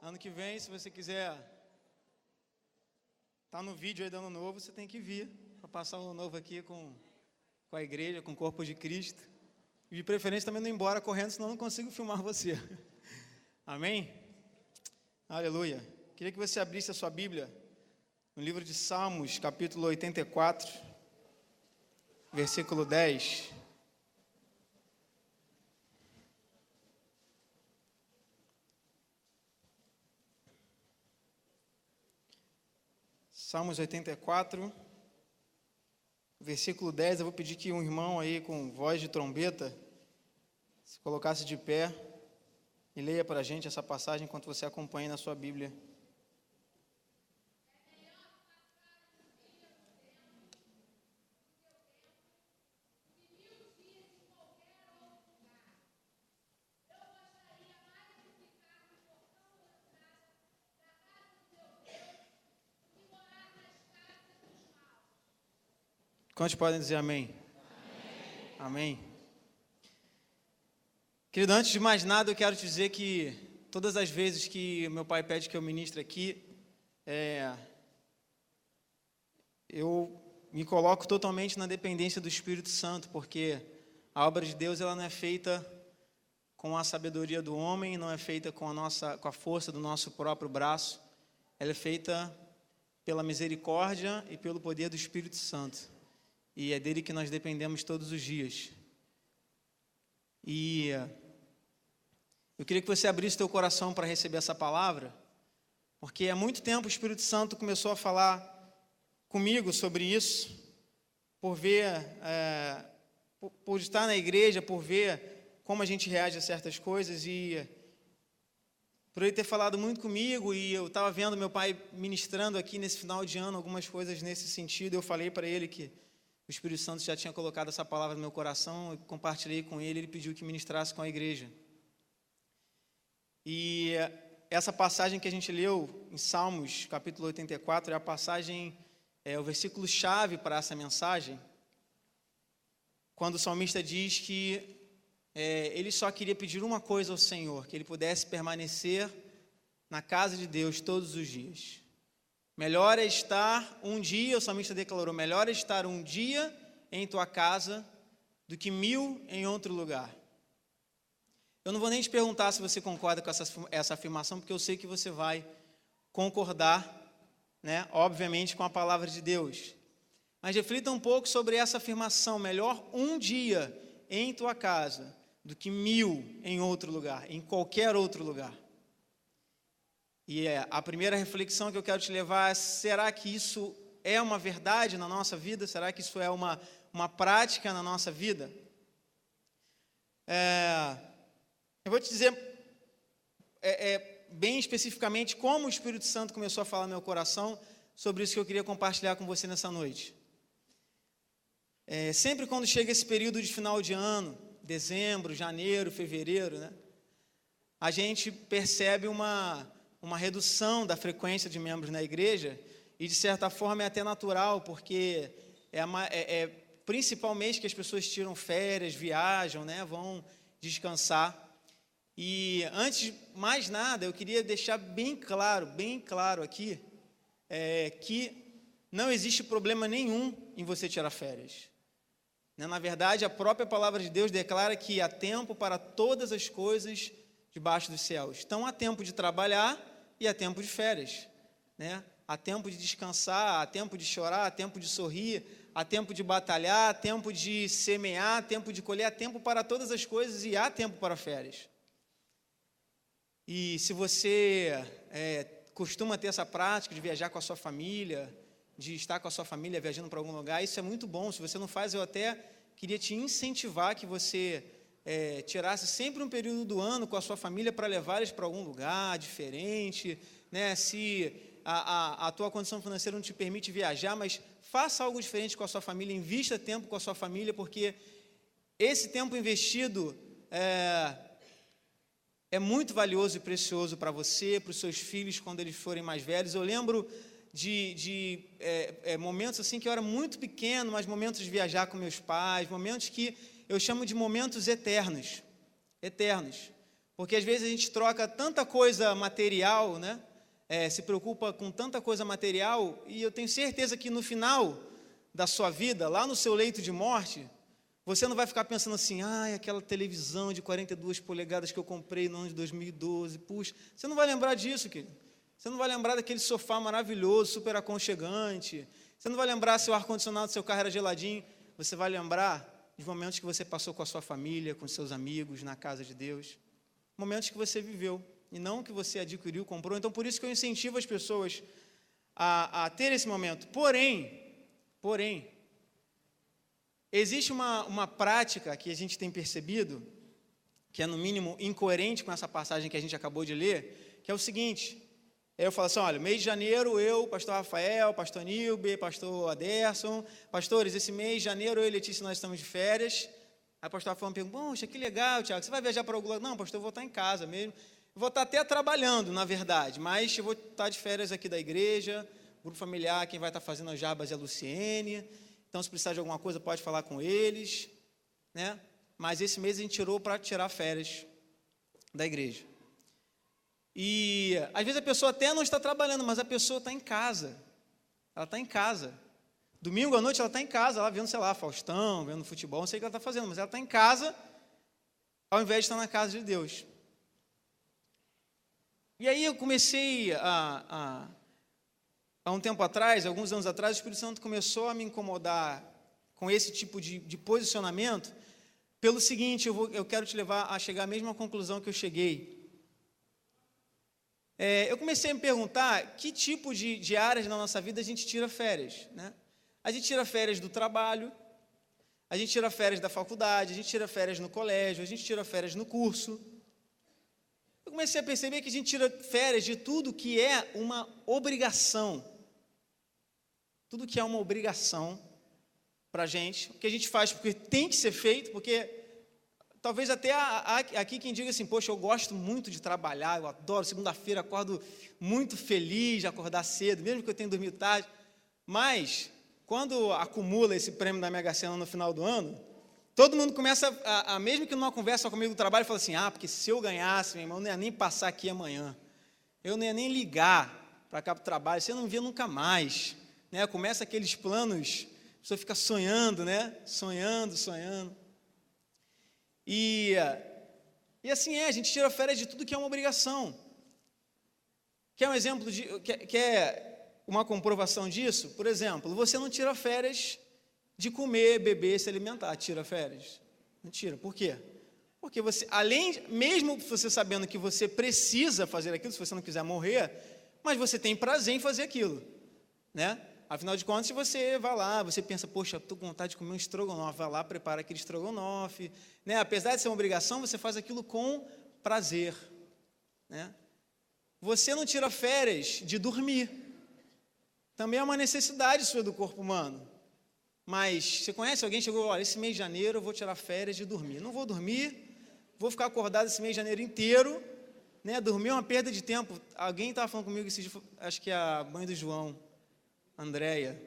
Ano que vem, se você quiser tá no vídeo aí do Ano Novo, você tem que vir para passar o Ano Novo aqui com a igreja, com o corpo de Cristo. E de preferência também não ir embora correndo, senão eu não consigo filmar você. Amém? Aleluia. Queria que você abrisse a sua Bíblia no livro de Salmos, capítulo 84, versículo 10. Salmos 84, versículo 10, eu vou pedir que um irmão aí com voz de trombeta se colocasse de pé e leia para a gente essa passagem enquanto você acompanha na sua Bíblia. Quantos podem dizer amém? Amém. Amém. Querido, antes de mais nada, eu quero te dizer que todas as vezes que meu pai pede que eu ministre aqui, eu me coloco totalmente na dependência do Espírito Santo, porque a obra de Deus ela não é feita com a sabedoria do homem, não é feita com a força do nosso próprio braço, ela é feita pela misericórdia e pelo poder do Espírito Santo. E é dele que nós dependemos todos os dias. E eu queria que você abrisse teu coração para receber essa palavra, porque há muito tempo o Espírito Santo começou a falar comigo sobre isso, por ver, por estar na igreja, por ver como a gente reage a certas coisas, e por ele ter falado muito comigo, e eu estava vendo meu pai ministrando aqui nesse final de ano algumas coisas nesse sentido. Eu falei para ele que o Espírito Santo já tinha colocado essa palavra no meu coração, eu compartilhei com ele, ele pediu que ministrasse com a igreja. E essa passagem que a gente leu em Salmos, capítulo 84, é a passagem, o versículo-chave para essa mensagem, quando o salmista diz que ele só queria pedir uma coisa ao Senhor, que ele pudesse permanecer na casa de Deus todos os dias. Melhor é estar um dia, o salmista declarou, melhor é estar um dia em tua casa do que 1000 em outro lugar. Eu não vou nem te perguntar se você concorda com essa afirmação, porque eu sei que você vai concordar, né, obviamente, com a palavra de Deus. Mas reflita um pouco sobre essa afirmação, melhor um dia em tua casa do que 1000 em outro lugar, em qualquer outro lugar. E a primeira reflexão que eu quero te levar é: será que isso é uma verdade na nossa vida? Será que isso é uma prática na nossa vida? Eu vou te dizer bem especificamente como o Espírito Santo começou a falar no meu coração sobre isso que eu queria compartilhar com você nessa noite. Sempre quando chega esse período de final de ano, dezembro, janeiro, fevereiro, né, a gente percebe uma redução da frequência de membros na igreja, e de certa forma é até natural, porque principal mês que as pessoas tiram férias, viajam, né, vão descansar. E antes de mais nada, eu queria deixar bem claro aqui, que não existe problema nenhum em você tirar férias. Na verdade, a própria palavra de Deus declara que há tempo para todas as coisas debaixo dos céus. Então, há tempo de trabalhar e há tempo de férias, né? Há tempo de descansar, há tempo de chorar, há tempo de sorrir, há tempo de batalhar, há tempo de semear, há tempo de colher, há tempo para todas as coisas e há tempo para férias. E se você costuma ter essa prática de viajar com a sua família, de estar com a sua família viajando para algum lugar, isso é muito bom. Se você não faz, eu até queria te incentivar que você tirasse sempre um período do ano com a sua família para levar eles para algum lugar diferente, né? Se a tua condição financeira não te permite viajar, mas faça algo diferente com a sua família, invista tempo com a sua família, porque esse tempo investido é muito valioso e precioso para você, para os seus filhos quando eles forem mais velhos. Eu lembro de momentos assim que eu era muito pequeno, mas momentos de viajar com meus pais, momentos que eu chamo de momentos eternos, Porque às vezes a gente troca tanta coisa material, né? Se preocupa com tanta coisa material, e eu tenho certeza que no final da sua vida, lá no seu leito de morte, você não vai ficar pensando assim, aquela televisão de 42 polegadas que eu comprei no ano de 2012, puxa, você não vai lembrar disso, querido. Você não vai lembrar daquele sofá maravilhoso, super aconchegante, você não vai lembrar se o ar-condicionado do seu carro era geladinho, você vai lembrar de momentos que você passou com a sua família, com seus amigos, na casa de Deus, momentos que você viveu, e não que você adquiriu, comprou. Então, por isso que eu incentivo as pessoas a ter esse momento. Porém, existe uma prática que a gente tem percebido, que é no mínimo incoerente com essa passagem que a gente acabou de ler, que é o seguinte: eu falo assim, olha, mês de janeiro eu, pastor Rafael, pastor Nilber, pastor Aderson, pastores, esse mês de janeiro eu e Letícia nós estamos de férias. Aí o pastor Rafael me pergunta, poxa, que legal, Tiago, você vai viajar para algum lugar? Não, pastor, eu vou estar em casa mesmo. Eu vou estar até trabalhando, na verdade, mas eu vou estar de férias aqui da igreja, grupo familiar, quem vai estar fazendo as jabas é a Luciene, então se precisar de alguma coisa pode falar com eles, né? Mas esse mês a gente tirou para tirar férias da igreja. E às vezes a pessoa até não está trabalhando, mas a pessoa está em casa, ela está em casa. Domingo à noite ela está em casa, ela vendo, sei lá, Faustão, vendo futebol, não sei o que ela está fazendo, mas ela está em casa, ao invés de estar na casa de Deus. E aí eu comecei há um tempo atrás, alguns anos atrás, o Espírito Santo começou a me incomodar com esse tipo de posicionamento, pelo seguinte, eu quero te levar a chegar à mesma conclusão que eu cheguei. Eu comecei a me perguntar que tipo de áreas na nossa vida a gente tira férias, né? A gente tira férias do trabalho, a gente tira férias da faculdade, a gente tira férias no colégio, a gente tira férias no curso. Eu comecei a perceber que a gente tira férias de tudo que é uma obrigação. Tudo que é uma obrigação para a gente, o que a gente faz porque tem que ser feito, porque talvez até aqui quem diga assim, poxa, eu gosto muito de trabalhar, eu adoro, segunda-feira acordo muito feliz de acordar cedo, mesmo que eu tenha dormido tarde, mas quando acumula esse prêmio da Mega Sena no final do ano, todo mundo começa, mesmo que numa conversa comigo do trabalho, fala assim, porque se eu ganhasse, meu irmão, eu não ia nem passar aqui amanhã, eu não ia nem ligar para cá para o trabalho, você não me via nunca mais, né? Começa aqueles planos, a pessoa fica sonhando, né? Sonhando. E assim a gente tira férias de tudo que é uma obrigação. Quer um exemplo, quer uma comprovação disso? Por exemplo, você não tira férias de comer, beber, se alimentar, tira férias? Não tira. Por quê? Porque você, mesmo você sabendo que você precisa fazer aquilo, se você não quiser morrer, mas você tem prazer em fazer aquilo, né? Afinal de contas, você vai lá, você pensa, poxa, estou com vontade de comer um estrogonofe, vai lá, prepara aquele estrogonofe, né? Apesar de ser uma obrigação, você faz aquilo com prazer, né? Você não tira férias de dormir, também é uma necessidade sua do corpo humano, mas você conhece alguém que chegou, olha, esse mês de janeiro eu vou tirar férias de dormir, não vou dormir, vou ficar acordado esse mês de janeiro inteiro, né? Dormir é uma perda de tempo. Alguém estava falando comigo esse dia, acho que é a mãe do João, Andréia,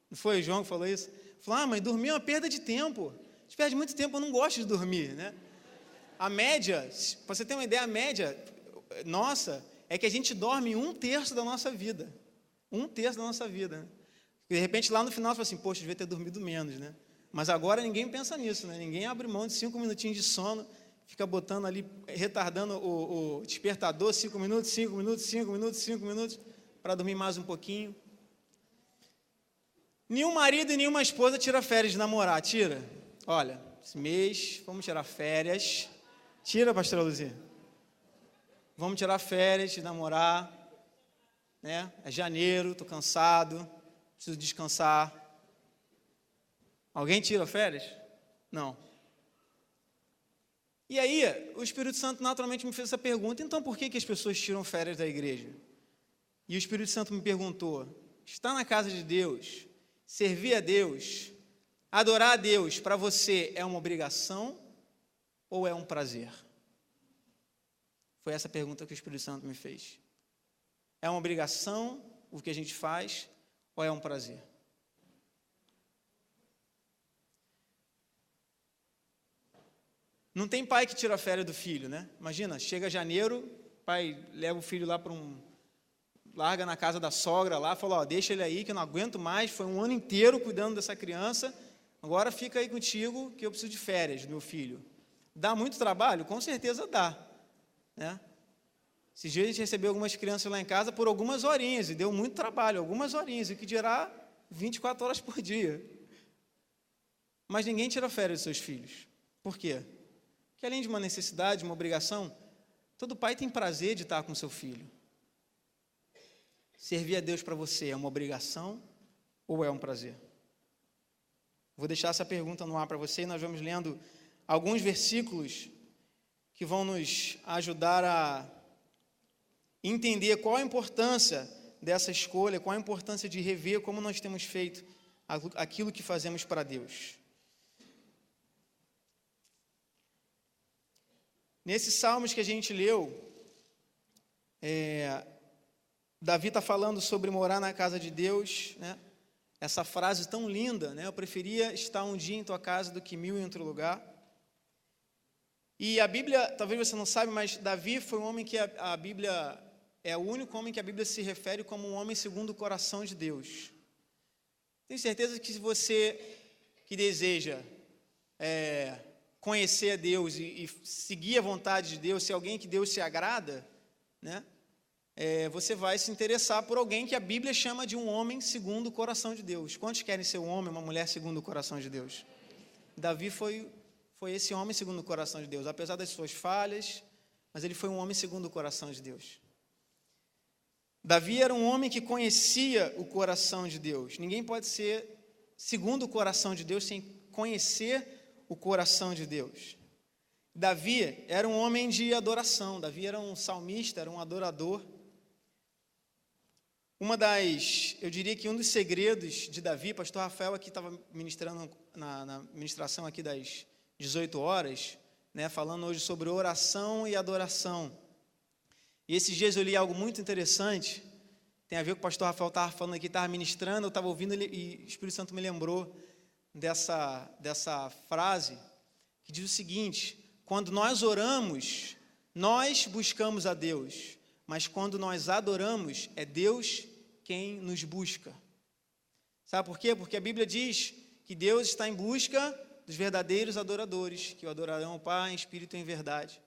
não foi o João que falou isso? Falou, mãe, dormir é uma perda de tempo, a gente perde muito tempo, eu não gosto de dormir, né? A média, para você ter uma ideia, a média nossa é que a gente dorme 1/3 da nossa vida, 1/3 da nossa vida, né? De repente lá no final você fala assim, poxa, eu devia ter dormido menos, né? Mas agora ninguém pensa nisso, né? Ninguém abre mão de 5 minutinhos de sono, fica botando ali, retardando o despertador, 5 minutos, para dormir mais um pouquinho. Nenhum marido e nenhuma esposa tira férias de namorar, tira? Olha, esse mês, vamos tirar férias. Tira, pastora Luzia. Vamos tirar férias de namorar, né? É janeiro, estou cansado, preciso descansar. Alguém tira férias? Não. E aí, o Espírito Santo naturalmente me fez essa pergunta, então por que as pessoas tiram férias da igreja? E o Espírito Santo me perguntou, está na casa de Deus, servir a Deus, adorar a Deus, para você é uma obrigação ou é um prazer? Foi essa pergunta que o Espírito Santo me fez. É uma obrigação o que a gente faz ou é um prazer? Não tem pai que tira férias do filho, né? Imagina, chega janeiro, pai leva o filho lá para larga na casa da sogra lá, fala, ó, deixa ele aí que eu não aguento mais, foi um ano inteiro cuidando dessa criança, agora fica aí contigo que eu preciso de férias do meu filho. Dá muito trabalho? Com certeza dá, né? Esses dias a gente recebeu algumas crianças lá em casa por algumas horinhas, e deu muito trabalho, algumas horinhas, e que dirá 24 horas por dia. Mas ninguém tira férias dos seus filhos. Por quê? Porque além de uma necessidade, uma obrigação, todo pai tem prazer de estar com seu filho. Servir a Deus para você é uma obrigação ou é um prazer? Vou deixar essa pergunta no ar para você e nós vamos lendo alguns versículos que vão nos ajudar a entender qual a importância dessa escolha, qual a importância de rever como nós temos feito aquilo que fazemos para Deus. Nesses salmos que a gente leu, Davi está falando sobre morar na casa de Deus, né? Essa frase tão linda, né? Eu preferia estar um dia em tua casa do que 1000 em outro lugar. E a Bíblia, talvez você não saiba, mas Davi foi um homem que a Bíblia, é o único homem que a Bíblia se refere como um homem segundo o coração de Deus. Tenho certeza que se você que deseja conhecer a Deus e seguir a vontade de Deus, ser alguém que Deus se agrada, né? Você vai se interessar por alguém que a Bíblia chama de um homem segundo o coração de Deus. Quantos querem ser um homem, uma mulher segundo o coração de Deus? Davi foi esse homem segundo o coração de Deus, apesar das suas falhas, mas ele foi um homem segundo o coração de Deus. Davi era um homem que conhecia o coração de Deus. Ninguém pode ser segundo o coração de Deus sem conhecer o coração de Deus. Davi era um homem de adoração, Davi era um salmista, era um adorador. Eu diria que um dos segredos de Davi, pastor Rafael aqui estava ministrando na ministração aqui das 18 horas, né, falando hoje sobre oração e adoração. E esses dias eu li algo muito interessante, tem a ver com o pastor Rafael estava falando aqui, estava ministrando, eu estava ouvindo ele, e o Espírito Santo me lembrou dessa frase, que diz o seguinte: quando nós oramos, nós buscamos a Deus, mas quando nós adoramos, é Deus quem nos busca. Sabe por quê? Porque a Bíblia diz que Deus está em busca dos verdadeiros adoradores, que o adorarão o Pai em espírito e em verdade.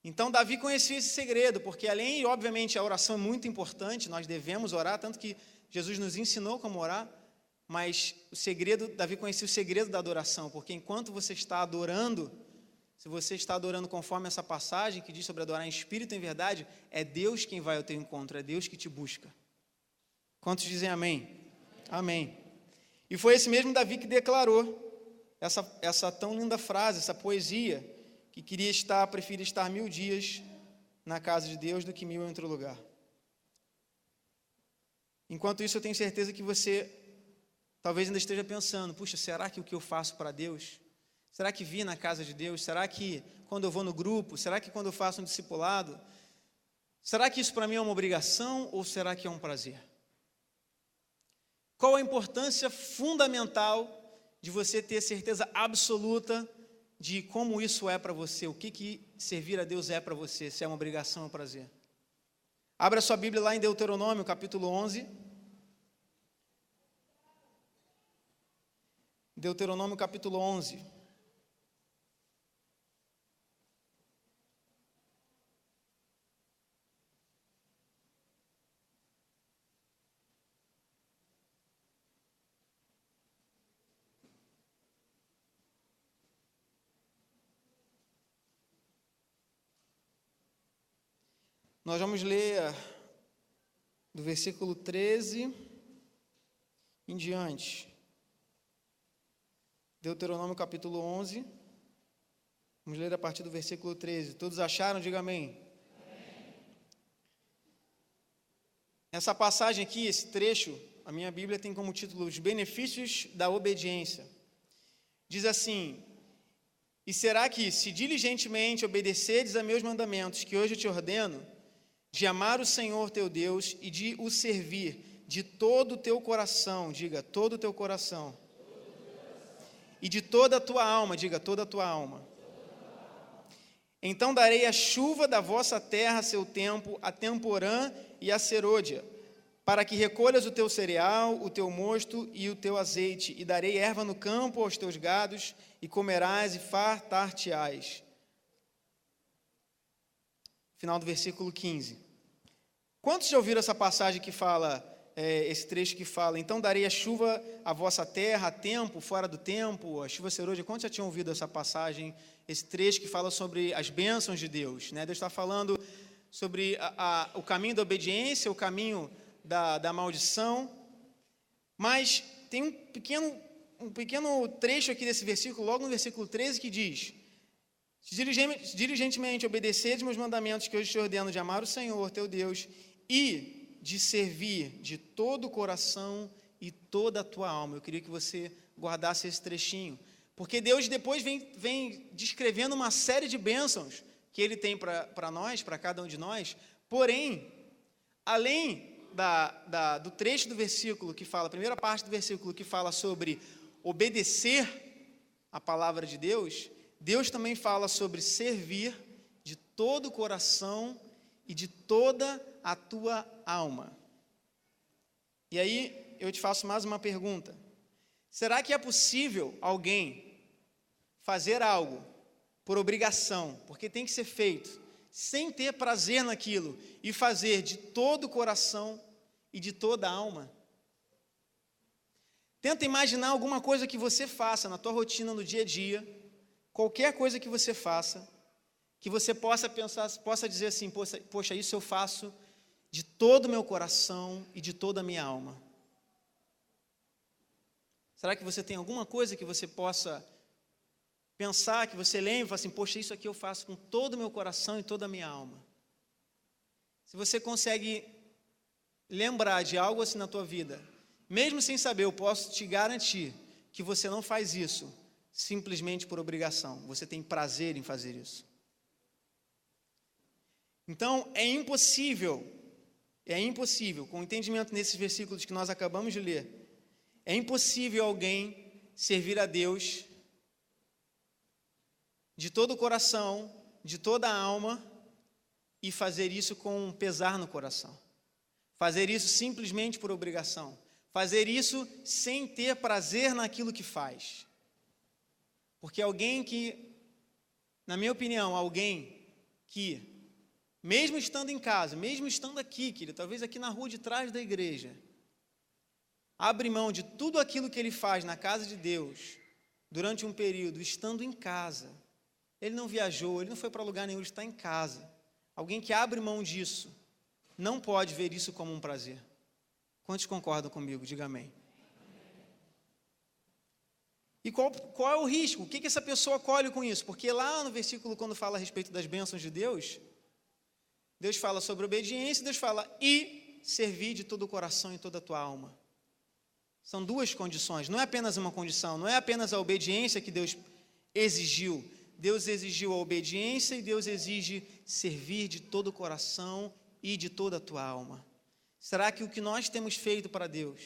Então, Davi conhecia esse segredo, porque além, obviamente, a oração é muito importante, nós devemos orar, tanto que Jesus nos ensinou como orar, mas Davi conhecia o segredo da adoração, porque enquanto você está adorando, se você está adorando conforme essa passagem que diz sobre adorar em espírito e em verdade, é Deus quem vai ao teu encontro, é Deus que te busca. Quantos dizem amém? Amém. E foi esse mesmo Davi que declarou essa tão linda frase, essa poesia, que preferia estar 1000 dias na casa de Deus do que 1000 em outro lugar. Enquanto isso, eu tenho certeza que você talvez ainda esteja pensando, puxa, será que o que eu faço para Deus? Será que vir na casa de Deus? Será que quando eu vou no grupo? Será que quando eu faço um discipulado? Será que isso para mim é uma obrigação ou será que é um prazer? Qual a importância fundamental de você ter certeza absoluta de como isso é para você? O que servir a Deus é para você? Se é uma obrigação ou um prazer? Abra sua Bíblia lá em Deuteronômio, capítulo 11. Deuteronômio, capítulo 11. Nós vamos ler do versículo 13 em diante. Deuteronômio capítulo 11. Vamos ler a partir do versículo 13. Todos acharam? Diga amém. Amém. Essa passagem aqui, esse trecho, a minha Bíblia tem como título Os Benefícios da Obediência. Diz assim: e será que, se diligentemente obedeceres a meus mandamentos, que hoje eu te ordeno, de amar o Senhor teu Deus e de o servir de todo o teu coração, diga, todo o teu coração, e de toda a tua alma, diga, toda a tua alma, Então darei a chuva da vossa terra a seu tempo, a temporã e a serôdia, para que recolhas o teu cereal, o teu mosto e o teu azeite, e darei erva no campo aos teus gados, e comerás e fartar-te-ás. Final do versículo 15. Quantos já ouviram essa passagem que fala, esse trecho que fala, então darei a chuva à vossa terra, a tempo, fora do tempo, a chuva serôdia? Quantos já tinham ouvido essa passagem, esse trecho que fala sobre as bênçãos de Deus? Né? Deus está falando sobre o caminho da obediência, o caminho da maldição, mas tem um pequeno trecho aqui desse versículo, logo no versículo 13, que diz: diligentemente obedeceres meus mandamentos que hoje te ordeno, de amar o Senhor teu Deus e de servir de todo o coração e toda a tua alma. Eu queria que você guardasse esse trechinho, porque Deus depois vem descrevendo uma série de bênçãos que Ele tem para nós, para cada um de nós. Porém, além do trecho do versículo que fala, a primeira parte do versículo que fala sobre obedecer a palavra de Deus, Deus também fala sobre servir de todo o coração e de toda a tua alma. E aí eu te faço mais uma pergunta: será que é possível alguém fazer algo por obrigação, porque tem que ser feito, sem ter prazer naquilo, e fazer de todo o coração e de toda a alma? Tenta imaginar alguma coisa que você faça na tua rotina, no dia a dia, qualquer coisa que você faça, que você possa pensar, possa dizer assim: poxa, isso eu faço de todo o meu coração e de toda a minha alma. Será que você tem alguma coisa que você possa pensar, que você lembre e fala assim: poxa, isso aqui eu faço com todo o meu coração e toda a minha alma? Se você consegue lembrar de algo assim na tua vida, mesmo sem saber, eu posso te garantir que você não faz isso simplesmente por obrigação. Você tem prazer em fazer isso. Então, é impossível, com o entendimento nesses versículos que nós acabamos de ler, é impossível alguém servir a Deus de todo o coração, de toda a alma, e fazer isso com pesar no coração. Fazer isso simplesmente por obrigação. Fazer isso sem ter prazer naquilo que faz. Porque alguém que, na minha opinião, alguém que, mesmo estando em casa, mesmo estando aqui, querido, talvez aqui na rua de trás da igreja, abre mão de tudo aquilo que ele faz na casa de Deus, durante um período, estando em casa. Ele não viajou, ele não foi para lugar nenhum, ele está em casa. Alguém que abre mão disso, não pode ver isso como um prazer. Quantos concordam comigo? Diga amém. E qual é o risco? O que essa pessoa colhe com isso? Porque lá no versículo, quando fala a respeito das bênçãos de Deus, Deus fala sobre obediência, Deus fala e servir de todo o coração e toda a tua alma. São duas condições, não é apenas uma condição, não é apenas a obediência que Deus exigiu. Deus exigiu a obediência e Deus exige servir de todo o coração e de toda a tua alma. Será que o que nós temos feito para Deus,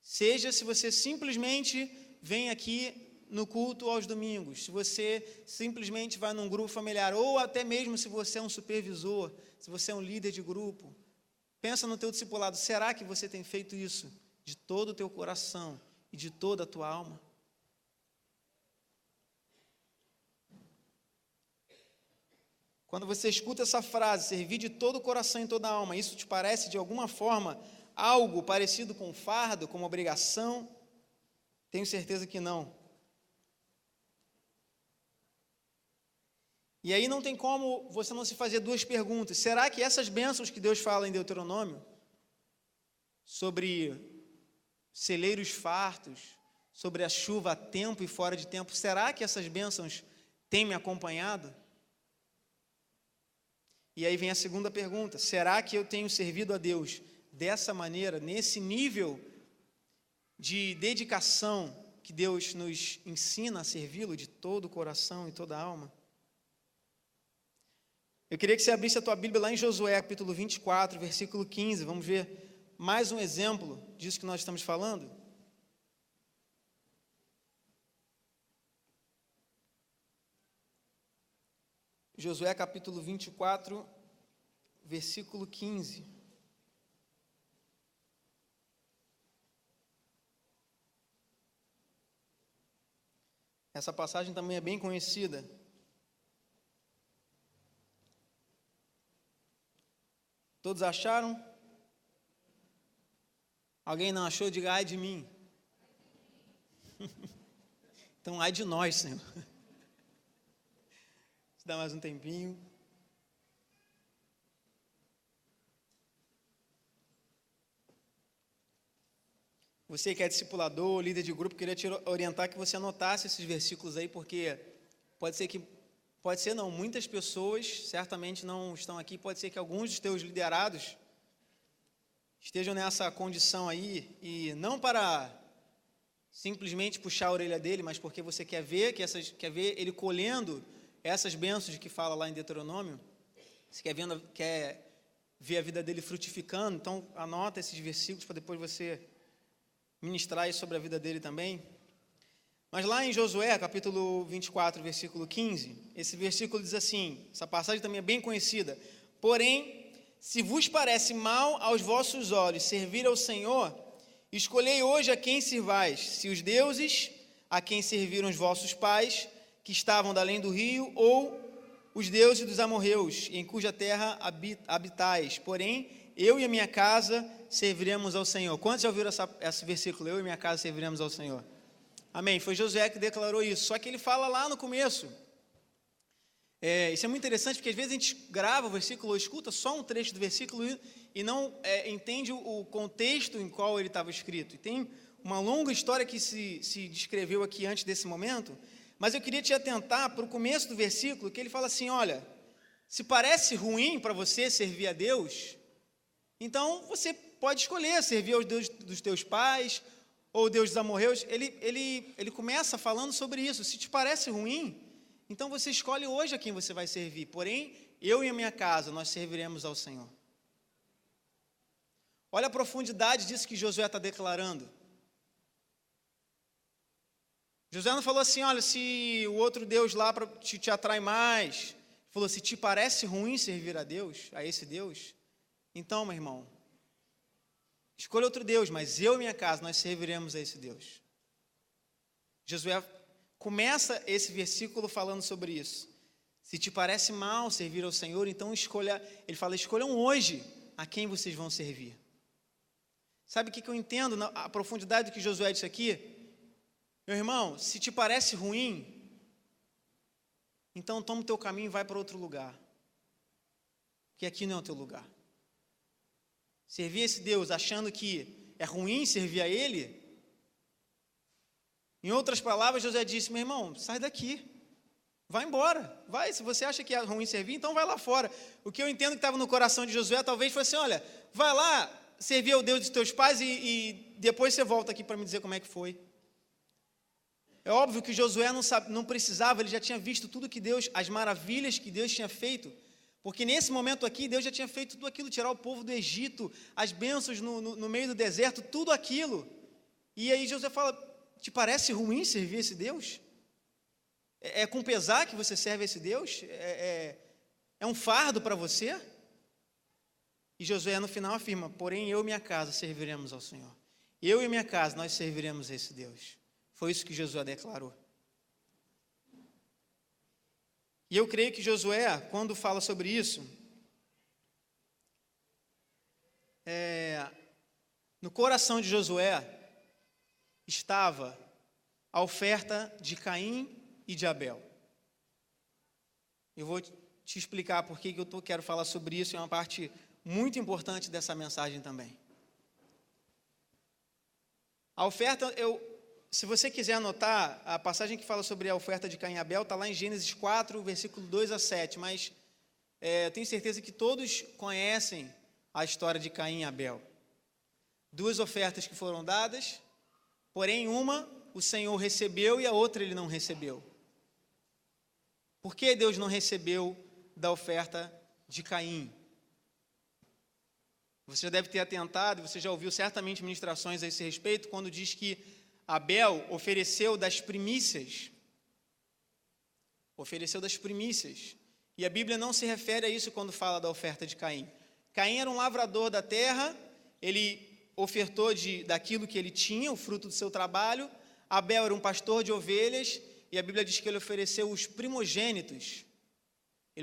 seja se você simplesmente vem aqui no culto aos domingos, se você simplesmente vai num grupo familiar, ou até mesmo se você é um supervisor, se você é um líder de grupo, pensa no teu discipulado, será que você tem feito isso de todo o teu coração e de toda a tua alma? Quando você escuta essa frase, servir de todo o coração e toda a alma, isso te parece de alguma forma algo parecido com fardo, como obrigação? Tenho certeza que não. E aí não tem como você não se fazer duas perguntas. Será que essas bênçãos que Deus fala em Deuteronômio, sobre celeiros fartos, sobre a chuva a tempo e fora de tempo, será que essas bênçãos têm me acompanhado? E aí vem a segunda pergunta: será que eu tenho servido a Deus dessa maneira, nesse nível de dedicação que Deus nos ensina a servi-lo de todo o coração e toda a alma? Eu queria que você abrisse a tua Bíblia lá em Josué, capítulo 24, versículo 15. Vamos ver mais um exemplo disso que nós estamos falando. Josué capítulo 24, versículo 15. Essa passagem também é bem conhecida. Todos acharam? Alguém não achou? Diga, ai de mim. Então, ai de nós, Senhor. Dá mais um tempinho. Você que é discipulador, líder de grupo, queria te orientar que você anotasse esses versículos aí, porque muitas pessoas certamente não estão aqui, pode ser que alguns dos teus liderados estejam nessa condição aí, e não para simplesmente puxar a orelha dele, mas porque você quer ver ele colhendo essas bênçãos de que fala lá em Deuteronômio, você quer ver a vida dele frutificando, então anota esses versículos para depois você ministrar aí sobre a vida dele também. Mas lá em Josué, capítulo 24, versículo 15, esse versículo diz assim, essa passagem também é bem conhecida: porém, se vos parece mal aos vossos olhos servir ao Senhor, escolhei hoje a quem sirvais, se os deuses a quem serviram os vossos pais, que estavam da além do rio, ou os deuses dos amorreus, em cuja terra habitais. Porém, eu e a minha casa serviremos ao Senhor. Quantos já ouviram esse versículo? Eu e minha casa serviremos ao Senhor. Amém. Foi Josué que declarou isso. Só que ele fala lá no começo. Isso é muito interessante, porque às vezes a gente grava o versículo, ou escuta só um trecho do versículo e não entende o contexto em qual ele estava escrito. E tem uma longa história que se descreveu aqui antes desse momento, mas eu queria te atentar para o começo do versículo, que ele fala assim, olha, se parece ruim para você servir a Deus, então você pode escolher servir aos deuses dos teus pais, ou Deus dos amorreus. Ele começa falando sobre isso. Se te parece ruim, então você escolhe hoje a quem você vai servir. Porém, eu e a minha casa, nós serviremos ao Senhor. Olha a profundidade disso que Josué está declarando. Josué não falou assim, olha, se o outro Deus lá te atrai mais. Ele falou, se te parece ruim servir a Deus, a esse Deus, então, meu irmão, escolha outro Deus, mas eu e minha casa, nós serviremos a esse Deus. Josué começa esse versículo falando sobre isso. Se te parece mal servir ao Senhor, então ele fala, escolham hoje a quem vocês vão servir. Sabe o que eu entendo, a profundidade do que Josué disse aqui? Meu irmão, se te parece ruim, então toma o teu caminho e vai para outro lugar. Porque aqui não é o teu lugar. Servir esse Deus achando que é ruim servir a Ele. Em outras palavras, Josué disse, meu irmão, sai daqui, vai embora, vai, se você acha que é ruim servir, então vai lá fora. O que eu entendo que estava no coração de Josué, talvez fosse assim, olha, vai lá servir ao Deus dos teus pais e depois você volta aqui para me dizer como é que foi. É óbvio que Josué não precisava, ele já tinha visto tudo que Deus, as maravilhas que Deus tinha feito, porque nesse momento aqui, Deus já tinha feito tudo aquilo, tirar o povo do Egito, as bênçãos no meio do deserto, tudo aquilo. E aí Josué fala, te parece ruim servir esse Deus? É com pesar que você serve esse Deus? É um fardo para você? E Josué no final afirma, porém eu e minha casa serviremos ao Senhor. Eu e minha casa, nós serviremos a esse Deus. Foi isso que Josué declarou. E eu creio que Josué, quando fala sobre isso, no coração de Josué estava a oferta de Caim e de Abel. Eu vou te explicar por que eu quero falar sobre isso, é uma parte muito importante dessa mensagem também. A oferta, se você quiser anotar, a passagem que fala sobre a oferta de Caim e Abel está lá em Gênesis 4, versículo 2 a 7, mas eu tenho certeza que todos conhecem a história de Caim e Abel. Duas ofertas que foram dadas, porém uma o Senhor recebeu e a outra ele não recebeu. Por que Deus não recebeu da oferta de Caim? Você já deve ter atentado, você já ouviu certamente ministrações a esse respeito, quando diz que Abel ofereceu das primícias, E a Bíblia não se refere a isso quando fala da oferta de Caim. Caim era um lavrador da terra, ele ofertou daquilo que ele tinha, o fruto do seu trabalho. Abel era um pastor de ovelhas, e a Bíblia diz que ele ofereceu os primogênitos.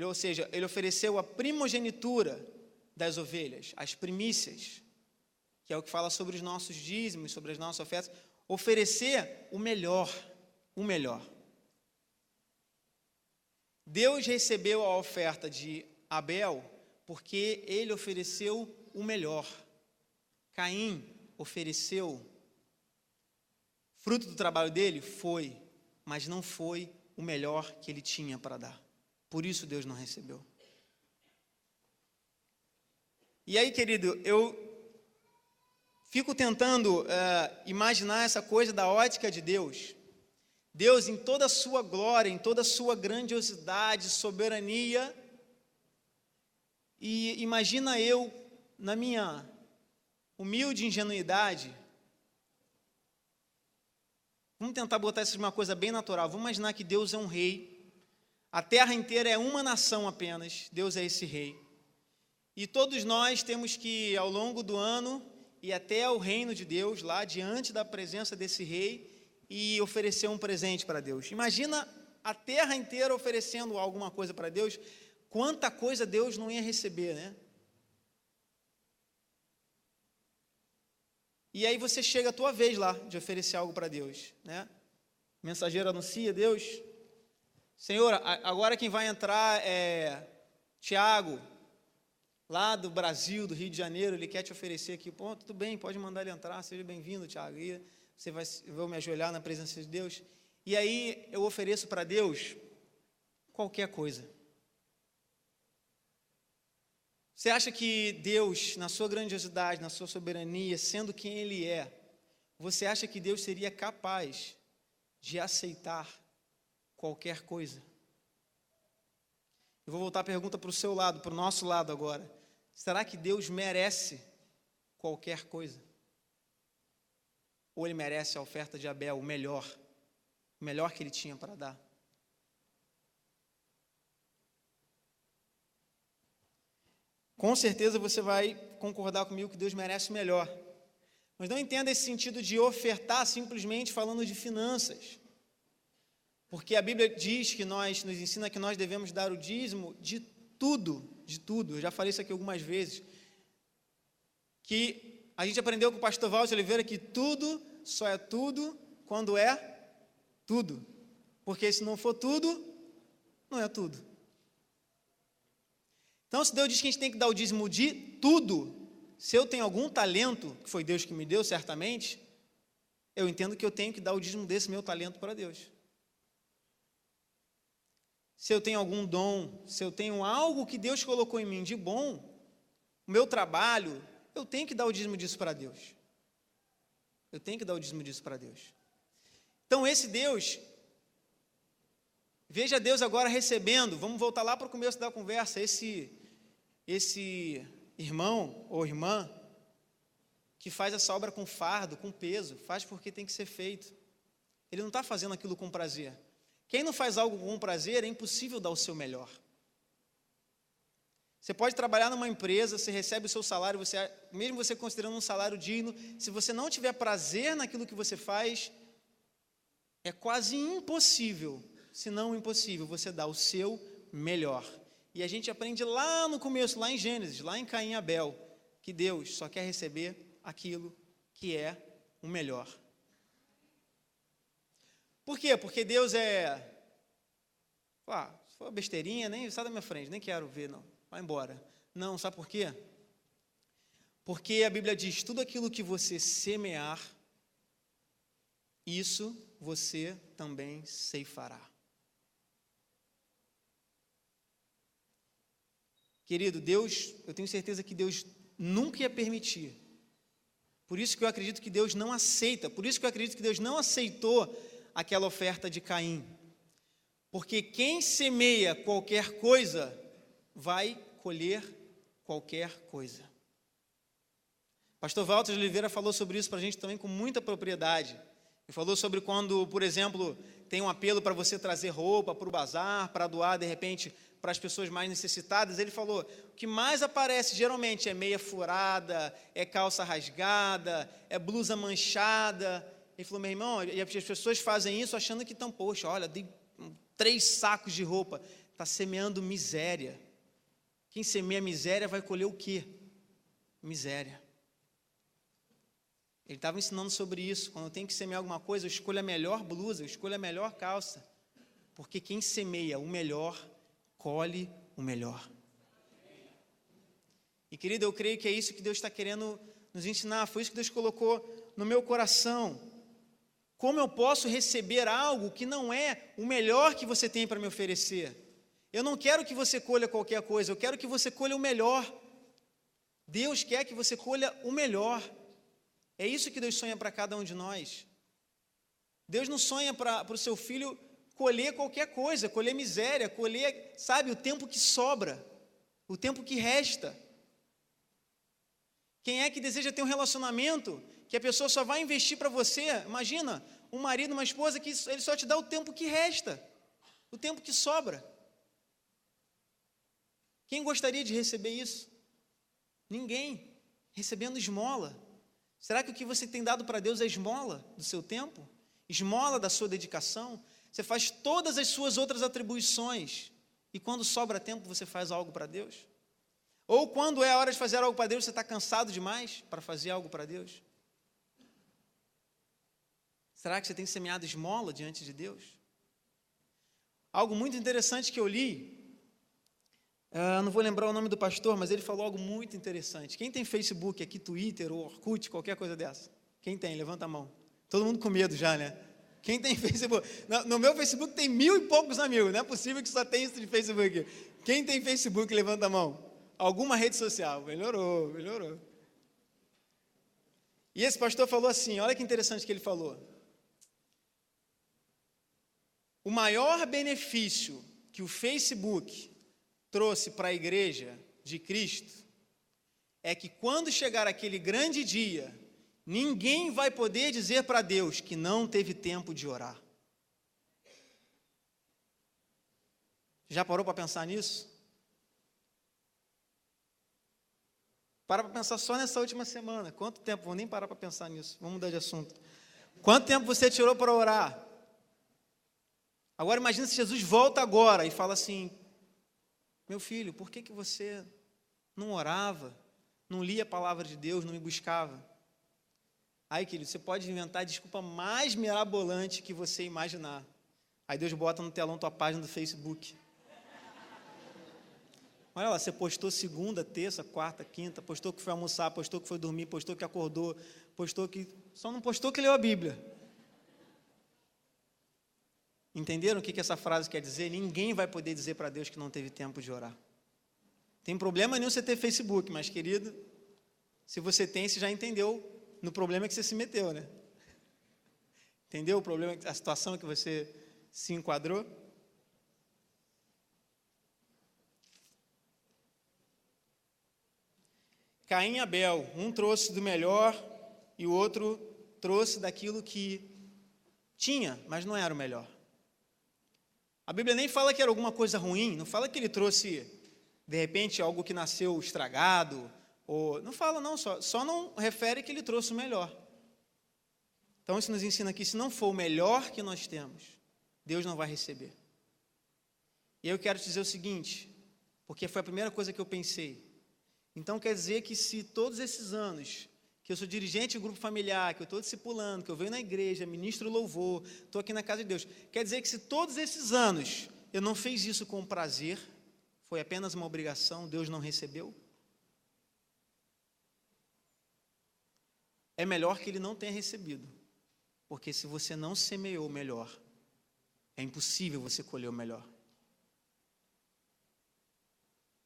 Ou seja, ele ofereceu a primogenitura das ovelhas, as primícias, que é o que fala sobre os nossos dízimos, sobre as nossas ofertas. Oferecer o melhor, o melhor. Deus recebeu a oferta de Abel porque ele ofereceu o melhor. Caim ofereceu, fruto do trabalho dele? Foi, mas não foi o melhor que ele tinha para dar. Por isso Deus não recebeu. E aí, querido, eu fico tentando imaginar essa coisa da ótica de Deus. Deus, em toda a sua glória, em toda a sua grandiosidade, soberania, e imagina eu, na minha humilde ingenuidade, vamos tentar botar isso de uma coisa bem natural, vamos imaginar que Deus é um rei, a terra inteira é uma nação apenas, Deus é esse rei, e todos nós temos que, ao longo do ano, ir até o reino de Deus, lá diante da presença desse rei, e oferecer um presente para Deus. Imagina a terra inteira oferecendo alguma coisa para Deus, quanta coisa Deus não ia receber, né? E aí você chega a tua vez lá de oferecer algo para Deus, né? O mensageiro anuncia, Deus, Senhor, agora quem vai entrar é Tiago, lá do Brasil, do Rio de Janeiro, ele quer te oferecer aqui. Pô, tudo bem, pode mandar ele entrar, seja bem-vindo, Tiago. E eu vou me ajoelhar na presença de Deus. E aí eu ofereço para Deus qualquer coisa. Você acha que Deus, na sua grandiosidade, na sua soberania, sendo quem Ele é, você acha que Deus seria capaz de aceitar qualquer coisa? Eu vou voltar a pergunta para o seu lado, para o nosso lado agora. Será que Deus merece qualquer coisa? Ou Ele merece a oferta de Abel, o melhor que ele tinha para dar? Com certeza você vai concordar comigo que Deus merece o melhor. Mas não entenda esse sentido de ofertar simplesmente falando de finanças. Porque a Bíblia diz que nos ensina que nós devemos dar o dízimo de tudo, de tudo. Eu já falei isso aqui algumas vezes. Que a gente aprendeu com o pastor Walter Oliveira que tudo só é tudo quando é tudo. Porque se não for tudo, não é tudo. Então, se Deus diz que a gente tem que dar o dízimo de tudo, se eu tenho algum talento, que foi Deus que me deu, certamente, eu entendo que eu tenho que dar o dízimo desse meu talento para Deus. Se eu tenho algum dom, se eu tenho algo que Deus colocou em mim de bom, o meu trabalho, eu tenho que dar o dízimo disso para Deus. Eu tenho que dar o dízimo disso para Deus. Então, esse Deus, veja Deus agora recebendo, vamos voltar lá para o começo da conversa, esse irmão ou irmã que faz essa obra com fardo, com peso, faz porque tem que ser feito. Ele não está fazendo aquilo com prazer. Quem não faz algo com prazer, é impossível dar o seu melhor. Você pode trabalhar numa empresa, você recebe o seu salário, mesmo você considerando um salário digno, se você não tiver prazer naquilo que você faz, é quase impossível, se não impossível, você dar o seu melhor. E a gente aprende lá no começo, lá em Gênesis, lá em Caim e Abel, que Deus só quer receber aquilo que é o melhor. Por quê? Porque Deus se for besteirinha, nem sai da minha frente, nem quero ver, não. Vai embora. Não, sabe por quê? Porque a Bíblia diz, tudo aquilo que você semear, isso você também ceifará. Querido, Deus, eu tenho certeza que Deus nunca ia permitir. Por isso que eu acredito que Deus não aceita, por isso que eu acredito que Deus não aceitou aquela oferta de Caim. Porque quem semeia qualquer coisa, vai colher qualquer coisa. Pastor Walter de Oliveira falou sobre isso para a gente também com muita propriedade. Ele falou sobre quando, por exemplo, tem um apelo para você trazer roupa para o bazar, para doar, de repente, para as pessoas mais necessitadas. Ele falou, o que mais aparece geralmente é meia furada, é calça rasgada, é blusa manchada. Ele falou, meu irmão, e as pessoas fazem isso achando que estão, poxa, olha, dei 3 sacos de roupa. Está semeando miséria. Quem semeia miséria vai colher o quê? Miséria. Ele estava ensinando sobre isso. Quando eu tenho que semear alguma coisa, eu escolho a melhor blusa, eu escolho a melhor calça. Porque quem semeia o melhor, colhe o melhor. E, querido, eu creio que é isso que Deus está querendo nos ensinar. Foi isso que Deus colocou no meu coração. Como eu posso receber algo que não é o melhor que você tem para me oferecer? Eu não quero que você colha qualquer coisa, eu quero que você colha o melhor. Deus quer que você colha o melhor. É isso que Deus sonha para cada um de nós. Deus não sonha para o seu filho colher qualquer coisa, colher miséria, colher, sabe, o tempo que sobra, o tempo que resta. Quem é que deseja ter um relacionamento que a pessoa só vai investir para você? Imagina, um marido, uma esposa que ele só te dá o tempo que resta, o tempo que sobra. Quem gostaria de receber isso? Ninguém. Recebendo esmola. Será que o que você tem dado para Deus é esmola do seu tempo? Esmola da sua dedicação? Você faz todas as suas outras atribuições e quando sobra tempo você faz algo para Deus? Ou quando é a hora de fazer algo para Deus, você está cansado demais para fazer algo para Deus? Será que você tem semeado esmola diante de Deus? Algo muito interessante que eu li, não vou lembrar o nome do pastor, mas ele falou algo muito interessante. Quem tem Facebook aqui, Twitter ou Orkut, qualquer coisa dessa? Quem tem? Levanta a mão. Todo mundo com medo já, né? Quem tem Facebook? No meu Facebook tem 1000 e poucos amigos, não é possível que só tenha isso de Facebook. Quem tem Facebook, levanta a mão. Alguma rede social, melhorou. E esse pastor falou assim, olha que interessante que ele falou. O maior benefício que o Facebook trouxe para a igreja de Cristo é que quando chegar aquele grande dia, ninguém vai poder dizer para Deus que não teve tempo de orar. Já parou para pensar nisso? Para pensar só nessa última semana. Quanto tempo? Vou nem parar para pensar nisso. Vamos mudar de assunto. Quanto tempo você tirou para orar? Agora imagina se Jesus volta agora e fala assim, meu filho, por que você não orava, não lia a palavra de Deus, não me buscava? Aí, querido, você pode inventar a desculpa mais mirabolante que você imaginar. Aí Deus bota no telão tua página do Facebook. Olha lá, você postou segunda, terça, quarta, quinta, postou que foi almoçar, postou que foi dormir, postou que acordou, postou que... Só não postou que leu a Bíblia. Entenderam o que essa frase quer dizer? Ninguém vai poder dizer para Deus que não teve tempo de orar. Tem problema nenhum você ter Facebook, mas, querido, se você tem, você já entendeu no problema que você se meteu, né? Entendeu o problema, a situação que você se enquadrou? Caim e Abel, um trouxe do melhor e o outro trouxe daquilo que tinha, mas não era o melhor. A Bíblia nem fala que era alguma coisa ruim, não fala que ele trouxe, de repente, algo que nasceu estragado, ou não fala não, só não refere que ele trouxe o melhor. Então isso nos ensina que se não for o melhor que nós temos, Deus não vai receber. E eu quero te dizer o seguinte, porque foi a primeira coisa que eu pensei. Então quer dizer que se todos esses anos que eu sou dirigente de grupo familiar, que eu estou discipulando, que eu venho na igreja, ministro louvor, estou aqui na casa de Deus, quer dizer que se todos esses anos eu não fiz isso com prazer, foi apenas uma obrigação, Deus não recebeu? É melhor que Ele não tenha recebido, porque se você não semeou o melhor, é impossível você colher o melhor.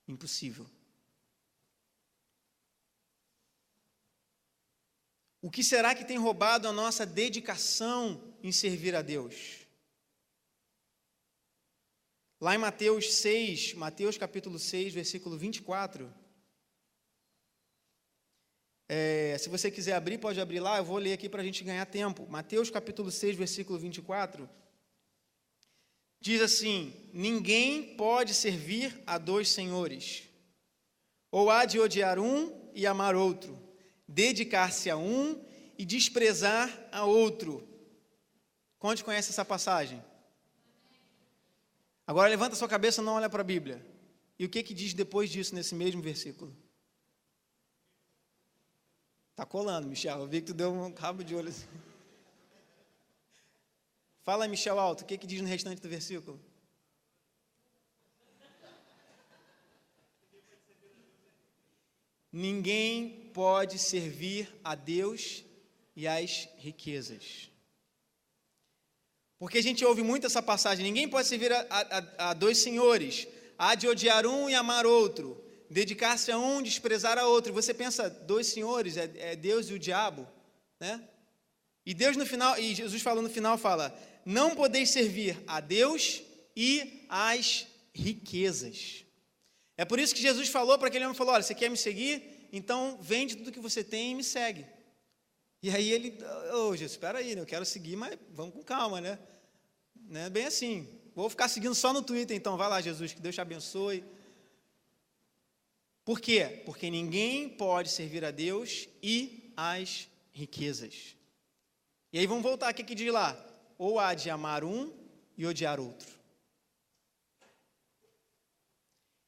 Impossível. O que será que tem roubado a nossa dedicação em servir a Deus? Lá em Mateus capítulo 6, versículo 24, Se você quiser abrir, pode abrir lá, eu vou ler aqui para a gente ganhar tempo. Mateus capítulo 6, versículo 24, diz assim: ninguém pode servir a dois senhores, ou há de odiar um e amar outro, dedicar-se a um e desprezar a outro. Quantos conhecem essa passagem? Agora levanta sua cabeça e não olha para a Bíblia. E o que diz depois disso nesse mesmo versículo? Está colando, Michel. Eu vi que tu deu um rabo de olho assim. Fala, Michel, alto. O que diz no restante do versículo? Ninguém pode servir a Deus e às riquezas. Porque a gente ouve muito essa passagem. Ninguém pode servir a dois senhores. Há de odiar um e amar outro. Dedicar-se a um, desprezar a outro. Você pensa, dois senhores, é Deus e o diabo, né? E Deus no final, e Jesus falando no final, fala: não podeis servir a Deus e às riquezas. É por isso que Jesus falou para aquele homem, falou: olha, você quer me seguir? Então vende tudo que você tem e me segue. E aí ele, Jesus, espera aí, eu quero seguir, mas vamos com calma, né? Não é bem assim. Vou ficar seguindo só no Twitter, então vai lá, Jesus, que Deus te abençoe. Por quê? Porque ninguém pode servir a Deus e às riquezas. E aí vamos voltar aqui que diz lá: ou há de amar um e odiar outro.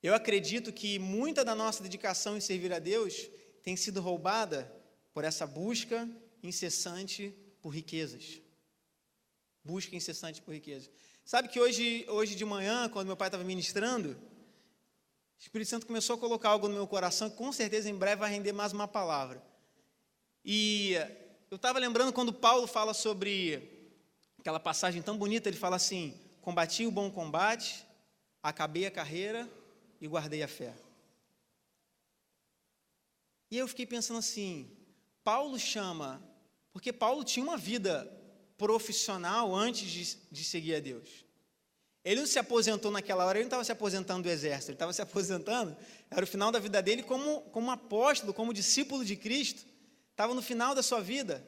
Eu acredito que muita da nossa dedicação em servir a Deus tem sido roubada por essa busca incessante por riquezas. Busca incessante por riquezas. Sabe que hoje de manhã, quando meu pai estava ministrando, o Espírito Santo começou a colocar algo no meu coração que com certeza em breve vai render mais uma palavra. E eu estava lembrando quando Paulo fala sobre aquela passagem tão bonita, ele fala assim: combati o bom combate, acabei a carreira e guardei a fé. E eu fiquei pensando assim, Paulo chama, porque Paulo tinha uma vida profissional antes de seguir a Deus. Ele não se aposentou naquela hora, ele não estava se aposentando do exército, ele estava se aposentando, era o final da vida dele como apóstolo, como discípulo de Cristo, estava no final da sua vida.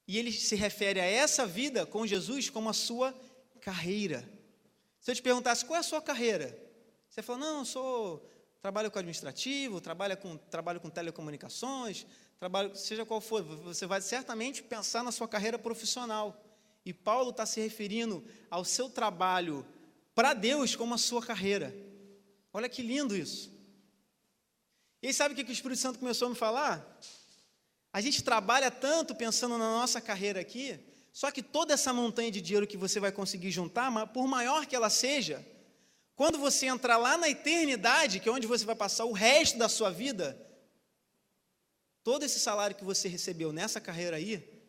E ele se refere a essa vida com Jesus como a sua carreira. Se eu te perguntasse, qual é a sua carreira? Você fala, não, trabalho com administrativo, trabalho com telecomunicações, seja qual for, você vai certamente pensar na sua carreira profissional. E Paulo está se referindo ao seu trabalho para Deus como a sua carreira. Olha que lindo isso. E aí sabe o que o Espírito Santo começou a me falar? A gente trabalha tanto pensando na nossa carreira aqui, só que toda essa montanha de dinheiro que você vai conseguir juntar, por maior que ela seja, quando você entrar lá na eternidade, que é onde você vai passar o resto da sua vida, todo esse salário que você recebeu nessa carreira aí,